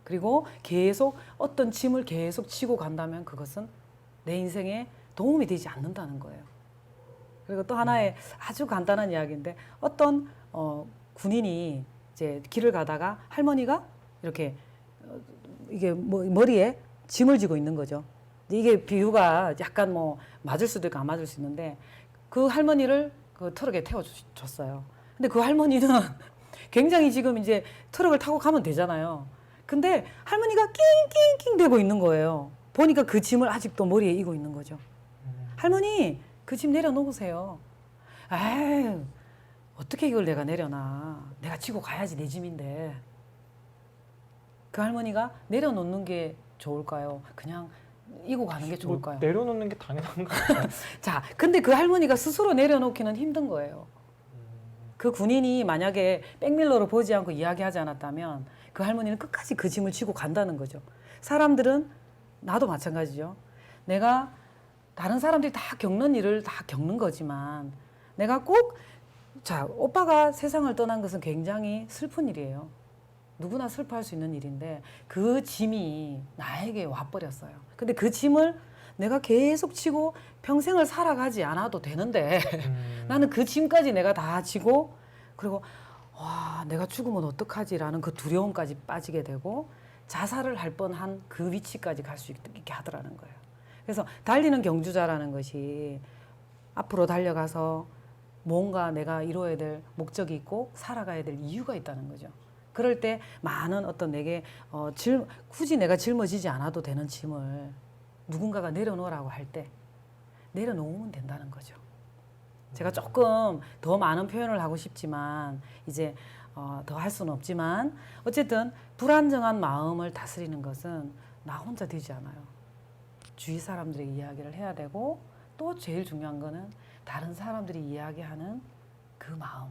그리고 계속 어떤 짐을 계속 지고 간다면 그것은 내 인생에 도움이 되지 않는다는 거예요. 그리고 또 하나의 아주 간단한 이야기인데 어떤 군인이 이제 길을 가다가 할머니가 이렇게 이게 머리에 짐을 지고 있는 거죠. 이게 비유가 약간 뭐 맞을 수도 있고 안 맞을 수 있는데 그 할머니를 그 트럭에 태워줬어요. 근데 그 할머니는 굉장히 지금 이제 트럭을 타고 가면 되잖아요. 근데 할머니가 낑낑낑 대고 있는 거예요. 보니까 그 짐을 아직도 머리에 이고 있는 거죠. 할머니, 그 짐 내려놓으세요. 에이, 어떻게 이걸 내가 내려놔. 내가 지고 가야지 내 짐인데. 그 할머니가 내려놓는 게 좋을까요? 그냥 이고 가는 게 좋을까요? 뭐 내려놓는 게 당연한 거 같아요. 자, 근데 그 할머니가 스스로 내려놓기는 힘든 거예요. 그 군인이 만약에 백밀러로 보지 않고 이야기하지 않았다면 그 할머니는 끝까지 그 짐을 지고 간다는 거죠. 사람들은 나도 마찬가지죠. 내가 다른 사람들이 다 겪는 일을 다 겪는 거지만 내가 오빠가 세상을 떠난 것은 굉장히 슬픈 일이에요. 누구나 슬퍼할 수 있는 일인데 그 짐이 나에게 와버렸어요. 근데 그 짐을 내가 계속 지고 평생을 살아가지 않아도 되는데 나는 그 짐까지 내가 다 지고 그리고 와 내가 죽으면 어떡하지라는 그 두려움까지 빠지게 되고 자살을 할 뻔한 그 위치까지 갈 수 있게 하더라는 거예요. 그래서 달리는 경주자라는 것이 앞으로 달려가서 뭔가 내가 이루어야 될 목적이 있고 살아가야 될 이유가 있다는 거죠. 그럴 때 많은 어떤 내게 굳이 내가 짊어지지 않아도 되는 짐을 누군가가 내려놓으라고 할 때 내려놓으면 된다는 거죠. 제가 조금 더 많은 표현을 하고 싶지만 이제 더 할 수는 없지만 어쨌든 불안정한 마음을 다스리는 것은 나 혼자 되지 않아요. 주위 사람들의 이야기를 해야 되고 또 제일 중요한 거는 다른 사람들이 이야기하는 그 마음,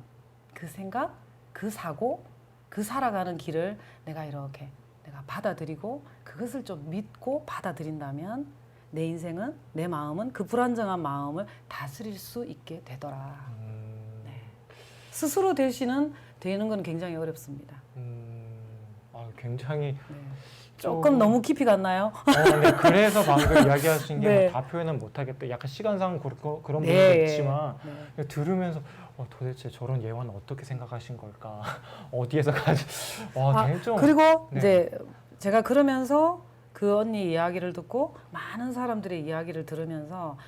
그 생각, 그 사고, 그 살아가는 길을 내가 이렇게 내가 받아들이고 그것을 좀 믿고 받아들인다면 내 인생은 내 마음은 그 불안정한 마음을 다스릴 수 있게 되더라. 네. 스스로 되는 건 굉장히 어렵습니다. 굉장히 네. 조금 너무 깊이 갔나요? 네, 그래서 방금 이야기하신 게 네. 다 표현은 못하겠다. 약간 시간상 그런 부분도 네. 있지만 네. 들으면서 도대체 저런 예화는 어떻게 생각하신 걸까? 어디에서 가지? 되게 좀 그리고 네. 이제 제가 그러면서 그 언니 이야기를 듣고 많은 사람들의 이야기를 들으면서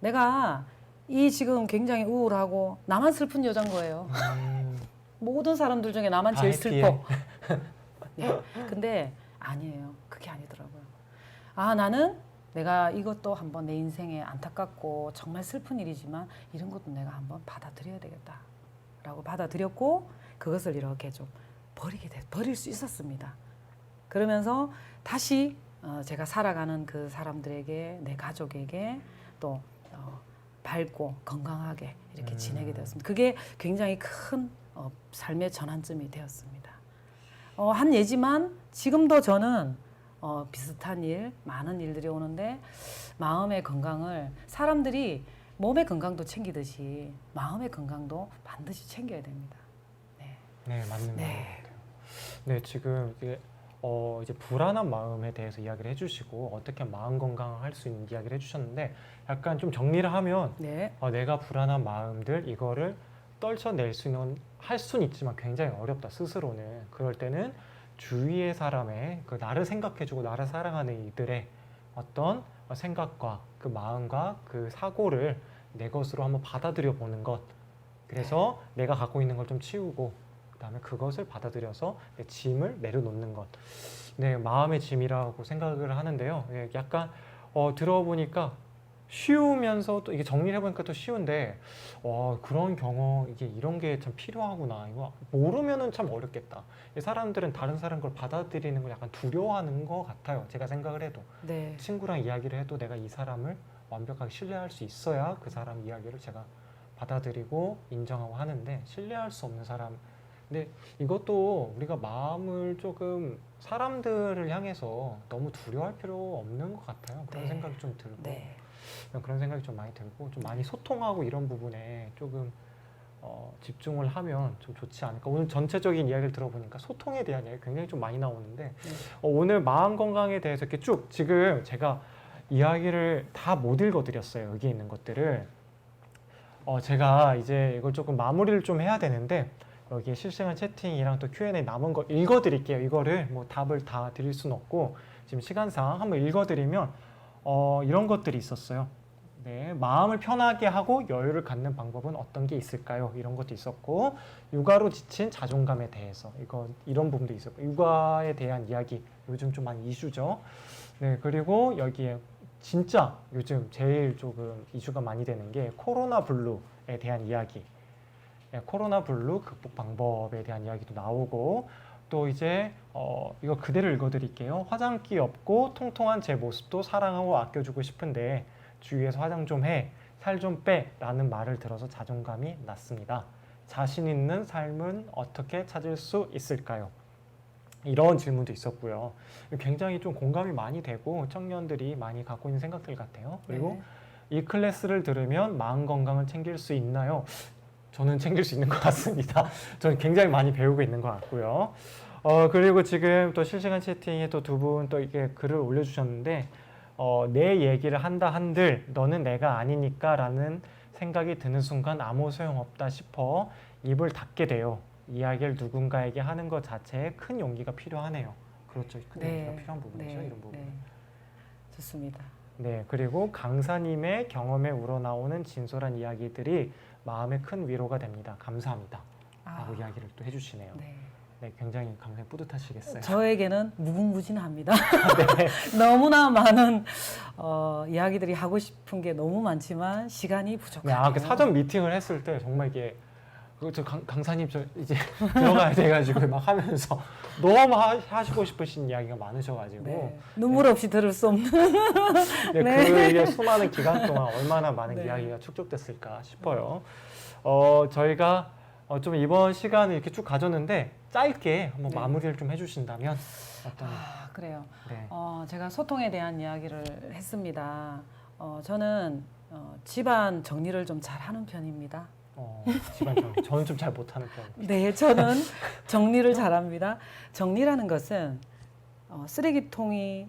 내가 이 지금 굉장히 우울하고 나만 슬픈 여잔 거예요. 모든 사람들 중에 나만 다 제일 해피해. 슬퍼. 네. 근데 아니에요. 그게 아니더라고요. 나는 내가 이것도 한번 내 인생에 안타깝고 정말 슬픈 일이지만 이런 것도 내가 한번 받아들여야 되겠다라고 받아들였고 그것을 이렇게 좀 버릴 수 있었습니다. 그러면서 다시 제가 살아가는 그 사람들에게 내 가족에게 또 밝고 건강하게 이렇게 지내게 되었습니다. 그게 굉장히 큰 삶의 전환점이 되었습니다. 한 예지만 지금도 저는 비슷한 많은 일들이 오는데 마음의 건강을 사람들이 몸의 건강도 챙기듯이 마음의 건강도 반드시 챙겨야 됩니다. 네, 맞는 네. 말 같아요. 네, 지금 이제 불안한 마음에 대해서 이야기를 해주시고 어떻게 마음 건강할 수 있는 이야기를 해주셨는데 약간 좀 정리를 하면 네. 내가 불안한 마음들 이거를 떨쳐낼 할 수는 있지만 굉장히 어렵다 스스로는. 그럴 때는 주위의 사람의 그 나를 생각해주고 나를 사랑하는 이들의 어떤 생각과 그 마음과 그 사고를 내 것으로 한번 받아들여 보는 것. 그래서 내가 갖고 있는 걸 좀 치우고 그다음에 그것을 받아들여서 내 짐을 내려놓는 것. 네, 마음의 짐이라고 생각을 하는데요. 예, 약간 들어보니까 쉬우면서도 이게 정리를 해보니까 또 쉬운데 그런 경험 이런 게 참 필요하구나. 이거 모르면은 참 어렵겠다. 사람들은 다른 사람 걸 받아들이는 걸 약간 두려워하는 것 같아요. 제가 생각을 해도 네. 친구랑 이야기를 해도 내가 이 사람을 완벽하게 신뢰할 수 있어야 그 사람 이야기를 제가 받아들이고 인정하고 하는데 신뢰할 수 없는 사람. 근데 이것도 우리가 마음을 조금 사람들을 향해서 너무 두려워할 필요 없는 것 같아요. 그런 네. 생각이 좀 들고 네. 그런 생각이 좀 많이 들고 좀 많이 소통하고 이런 부분에 조금 집중을 하면 좀 좋지 않을까. 오늘 전체적인 이야기를 들어보니까 소통에 대한 이야기 굉장히 좀 많이 나오는데 오늘 마음 건강에 대해서 이렇게 쭉 지금 제가 이야기를 다 못 읽어드렸어요. 여기 있는 것들을 제가 이제 이걸 조금 마무리를 좀 해야 되는데 여기 실시간 채팅이랑 또 Q&A 남은 거 읽어드릴게요. 이거를 뭐 답을 다 드릴 수는 없고 지금 시간상 한번 읽어드리면 이런 것들이 있었어요. 네, 마음을 편하게 하고 여유를 갖는 방법은 어떤 게 있을까요? 이런 것도 있었고 육아로 지친 자존감에 대해서 이런 부분도 있었고 육아에 대한 이야기 요즘 좀 많이 이슈죠. 네, 그리고 여기에 진짜 요즘 제일 조금 이슈가 많이 되는 게 코로나 블루에 대한 이야기. 네, 코로나 블루 극복 방법에 대한 이야기도 나오고 또 이제 이거 그대로 읽어드릴게요. 화장기 없고 통통한 제 모습도 사랑하고 아껴주고 싶은데 주위에서 화장 좀 해, 살 좀 빼 라는 말을 들어서 자존감이 낮습니다. 자신 있는 삶은 어떻게 찾을 수 있을까요? 이런 질문도 있었고요. 굉장히 좀 공감이 많이 되고 청년들이 많이 갖고 있는 생각들 같아요. 그리고 이 클래스를 들으면 마음 건강을 챙길 수 있나요? 저는 챙길 수 있는 것 같습니다. 저는 굉장히 많이 배우고 있는 것 같고요. 그리고 지금 또 실시간 채팅에 또 두 분 또 이게 글을 올려주셨는데 내 얘기를 한다 한들 너는 내가 아니니까 라는 생각이 드는 순간 아무 소용없다 싶어 입을 닫게 돼요. 이야기를 누군가에게 하는 것 자체에 큰 용기가 필요하네요. 그렇죠. 큰 용기가 필요한 부분이죠. 이런 부분. 좋습니다. 네, 그리고 강사님의 경험에 우러나오는 진솔한 이야기들이 마음에 큰 위로가 됩니다. 감사합니다. 라고 이야기를 또 해주시네요. 네. 네, 굉장히 강사님 뿌듯하시겠어요. 저에게는 무궁무진합니다. 너무나 많은 이야기들이 하고 싶은 게 너무 많지만 시간이 네, 부족하네요. 그 사전 미팅을 했을 때 정말 이게 강사님 저 이제 들어가야 돼가지고 막 하면서 너무 하시고 싶으신 이야기가 많으셔가지고 네. 눈물 없이 들을 수 없는 네, 네. 그게 수많은 기간 동안 얼마나 많은 네. 이야기가 축적됐을까 싶어요. 저희가 좀 이번 시간을 이렇게 쭉 가졌는데 짧게 한번 네. 마무리를 좀 해주신다면 어떤? 그래요. 네. 제가 소통에 대한 이야기를 했습니다. 저는 집안 정리를 좀 잘하는 편입니다. 집안 정리. 저는 좀 잘 못하는 편. 네, 저는 정리를 잘합니다. 정리라는 것은 쓰레기통이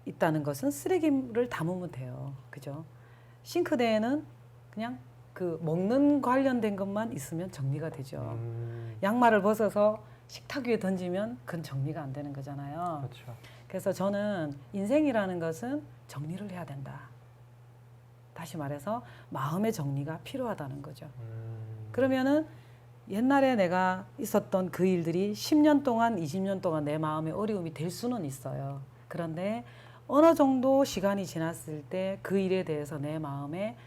있다는 것은 쓰레기를 담으면 돼요. 그죠? 싱크대에는 그냥 그 먹는 관련된 것만 있으면 정리가 되죠. 양말을 벗어서 식탁 위에 던지면 그건 정리가 안 되는 거잖아요. 그렇죠. 그래서 저는 인생이라는 것은 정리를 해야 된다. 다시 말해서 마음의 정리가 필요하다는 거죠. 그러면은 옛날에 내가 있었던 그 일들이 10년 동안, 20년 동안 내 마음의 어려움이 될 수는 있어요. 그런데 어느 정도 시간이 지났을 때 그 일에 대해서 내 마음에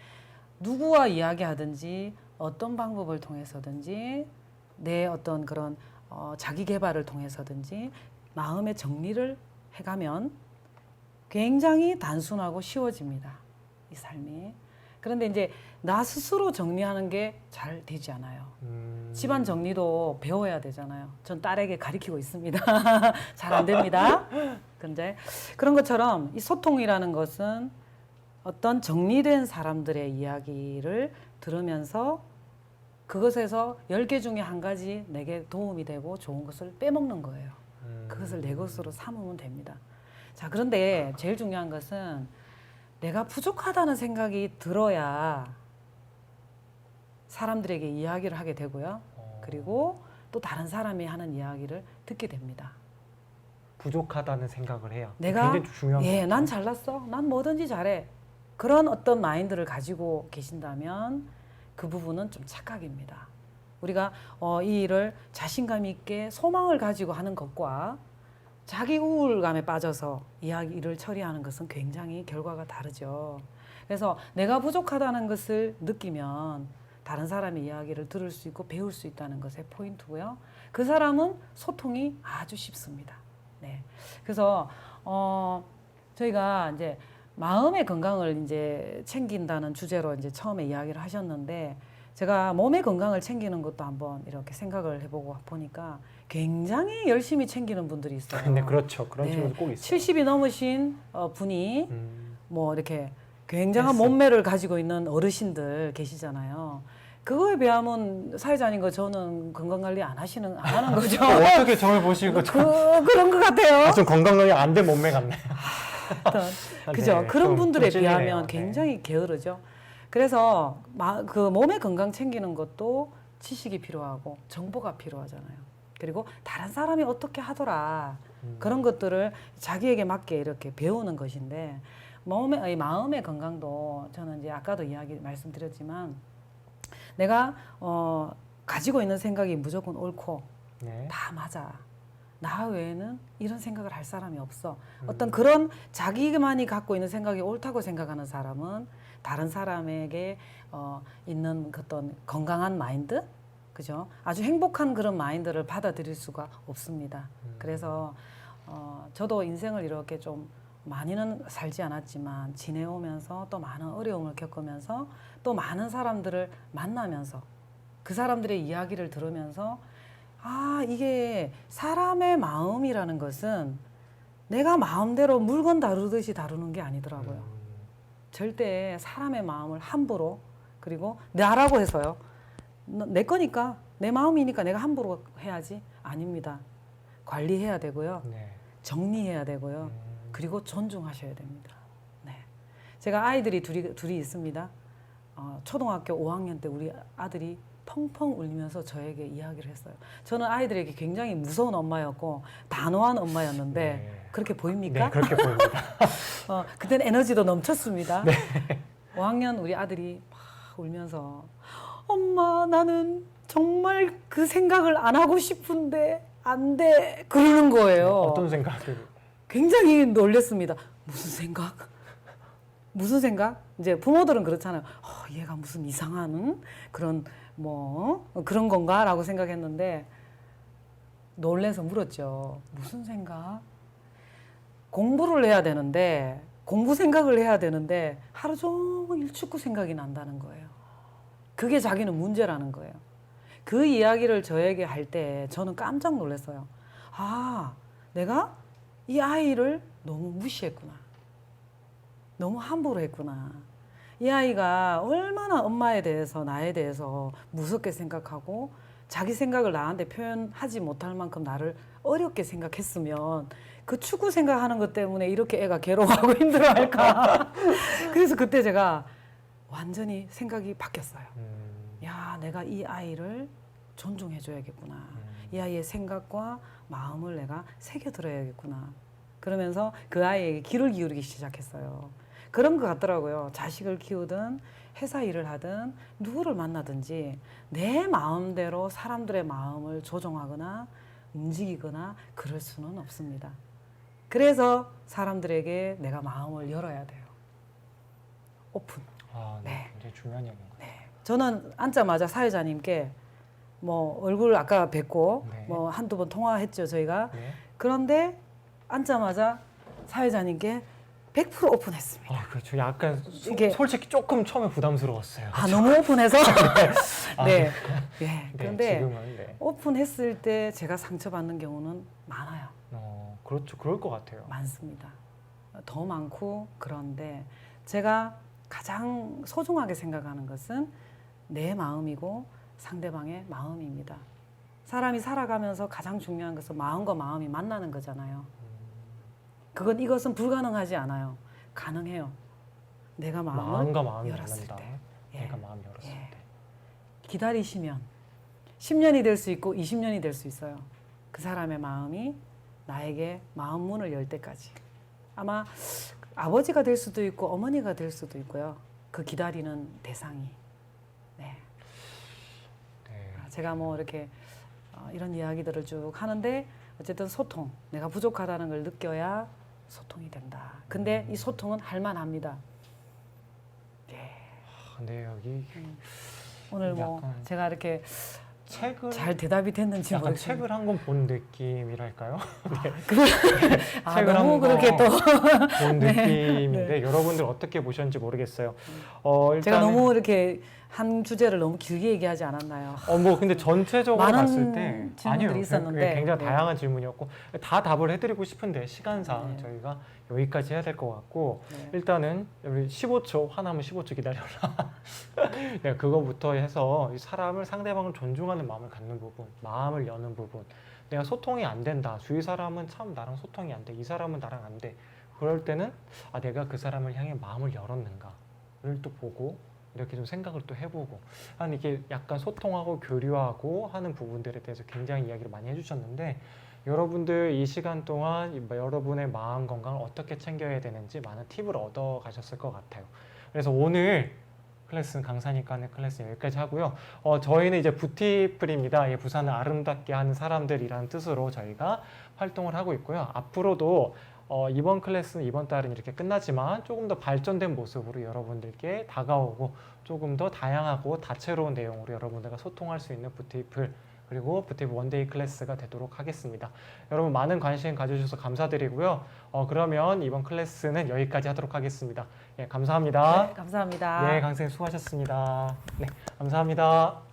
누구와 이야기하든지 어떤 방법을 통해서든지 내 어떤 그런 자기 개발을 통해서든지 마음의 정리를 해가면 굉장히 단순하고 쉬워집니다. 이 삶이. 그런데 이제 나 스스로 정리하는 게 잘 되지 않아요. 집안 정리도 배워야 되잖아요. 전 딸에게 가르치고 있습니다. 잘 안 됩니다. 근데 그런 것처럼 이 소통이라는 것은 어떤 정리된 사람들의 이야기를 들으면서 그것에서 10개 중에 한 가지 내게 도움이 되고 좋은 것을 빼먹는 거예요. 그것을 내 것으로 삼으면 됩니다. 자, 그런데 제일 중요한 것은 내가 부족하다는 생각이 들어야 사람들에게 이야기를 하게 되고요. 그리고 또 다른 사람이 하는 이야기를 듣게 됩니다. 부족하다는 생각을 해요. 내가 굉장히 중요한 것 같아요. 난 잘났어. 난 뭐든지 잘해. 그런 어떤 마인드를 가지고 계신다면 그 부분은 좀 착각입니다. 우리가 이 일을 자신감 있게 소망을 가지고 하는 것과 자기 우울감에 빠져서 이야기를 처리하는 것은 굉장히 결과가 다르죠. 그래서 내가 부족하다는 것을 느끼면 다른 사람의 이야기를 들을 수 있고 배울 수 있다는 것의 포인트고요. 그 사람은 소통이 아주 쉽습니다. 네. 그래서 저희가 이제 마음의 건강을 이제 챙긴다는 주제로 이제 처음에 이야기를 하셨는데 제가 몸의 건강을 챙기는 것도 한번 이렇게 생각을 해보고 보니까 굉장히 열심히 챙기는 분들이 있어요. 네, 그렇죠. 그런 네. 친구들 꼭 있어요. 70이 넘으신 분이 뭐 이렇게 굉장한 헬스. 몸매를 가지고 있는 어르신들 계시잖아요. 그거에 비하면 사회자님 거 저는 건강관리 안 하는 거죠. 어떻게 저를 보시고 그런 것 같아요. 좀 건강관리 안 된 몸매 같네. 그죠? 네, 그런 분들에 좀 찔리네요. 비하면 굉장히 게으르죠. 그래서 그 몸의 건강 챙기는 것도 지식이 필요하고 정보가 필요하잖아요. 그리고 다른 사람이 어떻게 하더라 그런 것들을 자기에게 맞게 이렇게 배우는 것인데 마음의 건강도 저는 이제 아까도 말씀드렸지만 내가 가지고 있는 생각이 무조건 옳고 네. 다 맞아. 나 외에는 이런 생각을 할 사람이 없어. 어떤 그런 자기만이 갖고 있는 생각이 옳다고 생각하는 사람은 다른 사람에게 있는 어떤 건강한 마인드, 그죠? 아주 행복한 그런 마인드를 받아들일 수가 없습니다. 그래서 저도 인생을 이렇게 좀 많이는 살지 않았지만 지내오면서 또 많은 어려움을 겪으면서 또 많은 사람들을 만나면서 그 사람들의 이야기를 들으면서 이게 사람의 마음이라는 것은 내가 마음대로 물건 다루듯이 다루는 게 아니더라고요. 절대 사람의 마음을 함부로 그리고 나라고 해서요. 내 거니까 내 마음이니까 내가 함부로 해야지 아닙니다. 관리해야 되고요. 네. 정리해야 되고요. 그리고 존중하셔야 됩니다. 네. 제가 아이들이 둘이 있습니다. 초등학교 5학년 때 우리 아들이 펑펑 울면서 저에게 이야기를 했어요. 저는 아이들에게 굉장히 무서운 엄마였고 단호한 엄마였는데 그렇게 보입니까? 네, 그렇게 보입니다. 그때는 에너지도 넘쳤습니다. 5학년 우리 아들이 막 울면서 엄마 나는 정말 그 생각을 안 하고 싶은데 안 돼. 그러는 거예요. 어떤 생각을? 굉장히 놀랬습니다. 무슨 생각? 무슨 생각? 이제 부모들은 그렇잖아요. 얘가 무슨 이상한 그런 그런 건가라고 생각했는데 놀래서 물었죠. 무슨 생각? 공부를 해야 되는데 공부 생각을 해야 되는데 하루 종일 축구 생각이 난다는 거예요. 그게 자기는 문제라는 거예요. 그 이야기를 저에게 할 때 저는 깜짝 놀랐어요. 아, 내가 이 아이를 너무 무시했구나. 너무 함부로 했구나. 이 아이가 얼마나 엄마에 대해서 나에 대해서 무섭게 생각하고 자기 생각을 나한테 표현하지 못할 만큼 나를 어렵게 생각했으면 그 축구 생각하는 것 때문에 이렇게 애가 괴로워하고 힘들어할까. 그래서 그때 제가 완전히 생각이 바뀌었어요. 야, 내가 이 아이를 존중해줘야겠구나. 이 아이의 생각과 마음을 내가 새겨들어야겠구나. 그러면서 그 아이에게 귀를 기울이기 시작했어요. 그런 것 같더라고요. 자식을 키우든 회사 일을 하든 누구를 만나든지 내 마음대로 사람들의 마음을 조종하거나 움직이거나 그럴 수는 없습니다. 그래서 사람들에게 내가 마음을 열어야 돼요. 오픈. 네. 굉장히 중요한 얘기인 것 같아요. 저는 앉자마자 사회자님께 얼굴 아까 뵙고 네. 한두 번 통화했죠, 저희가. 네. 그런데 앉자마자 사회자님께 100% 오픈했습니다. 그렇죠. 약간 이게- 솔직히 조금 처음에 부담스러웠어요. 너무 오픈해서. 네. 네, 그런데 지금은 네. 오픈했을 때 제가 상처받는 경우는 많아요. 그렇죠. 그럴 것 같아요. 많습니다. 더 많고 그런데 제가 가장 소중하게 생각하는 것은 내 마음이고 상대방의 마음입니다. 사람이 살아가면서 가장 중요한 것은 마음과 마음이 만나는 거잖아요. 이것은 불가능하지 않아요. 가능해요. 내가 마음과 마음이 열었을 만난다. 때. 예. 내가 마음 열었을 예. 때. 기다리시면 10년이 될 수 있고 20년이 될 수 있어요. 그 사람의 마음이 나에게 마음 문을 열 때까지. 아마 아버지가 될 수도 있고 어머니가 될 수도 있고요. 그 기다리는 대상이. 네. 네. 제가 이렇게 이런 이야기들을 쭉 하는데 어쨌든 소통. 내가 부족하다는 걸 느껴야 소통이 된다. 근데 이 소통은 할 만합니다. 네, 여기 오늘 약간 제가 이렇게 책을 잘 대답이 됐는지 약간 모르겠어요. 책을 한 권 본 느낌이랄까요? 너무 한 그렇게 권 또 본 느낌인데 여러분들 어떻게 보셨는지 모르겠어요. 제가 일단은 너무 이렇게 한 주제를 너무 길게 얘기하지 않았나요? 근데 전체적으로 많은 봤을 때 질문들이 있었는데. 굉장히 네. 다양한 질문이었고 다 답을 해드리고 싶은데 시간상 네. 저희가 여기까지 해야 될 것 같고 네. 일단은 우리 15초 화나면 15초 기다려라. 네, 그거부터 해서 이 사람을 상대방을 존중하는 마음을 갖는 부분, 마음을 여는 부분. 내가 소통이 안 된다. 주위 사람은 참 나랑 소통이 안 돼. 이 사람은 나랑 안 돼. 그럴 때는 내가 그 사람을 향해 마음을 열었는가를 또 보고 이렇게 좀 생각을 또 해보고 이게 약간 소통하고 교류하고 하는 부분들에 대해서 굉장히 이야기를 많이 해주셨는데 여러분들 이 시간 동안 여러분의 마음 건강을 어떻게 챙겨야 되는지 많은 팁을 얻어 가셨을 것 같아요. 그래서 오늘 클래스는 강사니까는 클래스 여기까지 하고요. 저희는 이제 부티플입니다. 부산을 아름답게 하는 사람들이라는 뜻으로 저희가 활동을 하고 있고요. 앞으로도 이번 클래스는 이번 달은 이렇게 끝나지만 조금 더 발전된 모습으로 여러분들께 다가오고 조금 더 다양하고 다채로운 내용으로 여러분들과 소통할 수 있는 부티플 그리고 부티플 원데이 클래스가 되도록 하겠습니다. 여러분 많은 관심 가져주셔서 감사드리고요. 그러면 이번 클래스는 여기까지 하도록 하겠습니다. 감사합니다. 네, 감사합니다. 네, 강선생님 수고하셨습니다. 네, 감사합니다.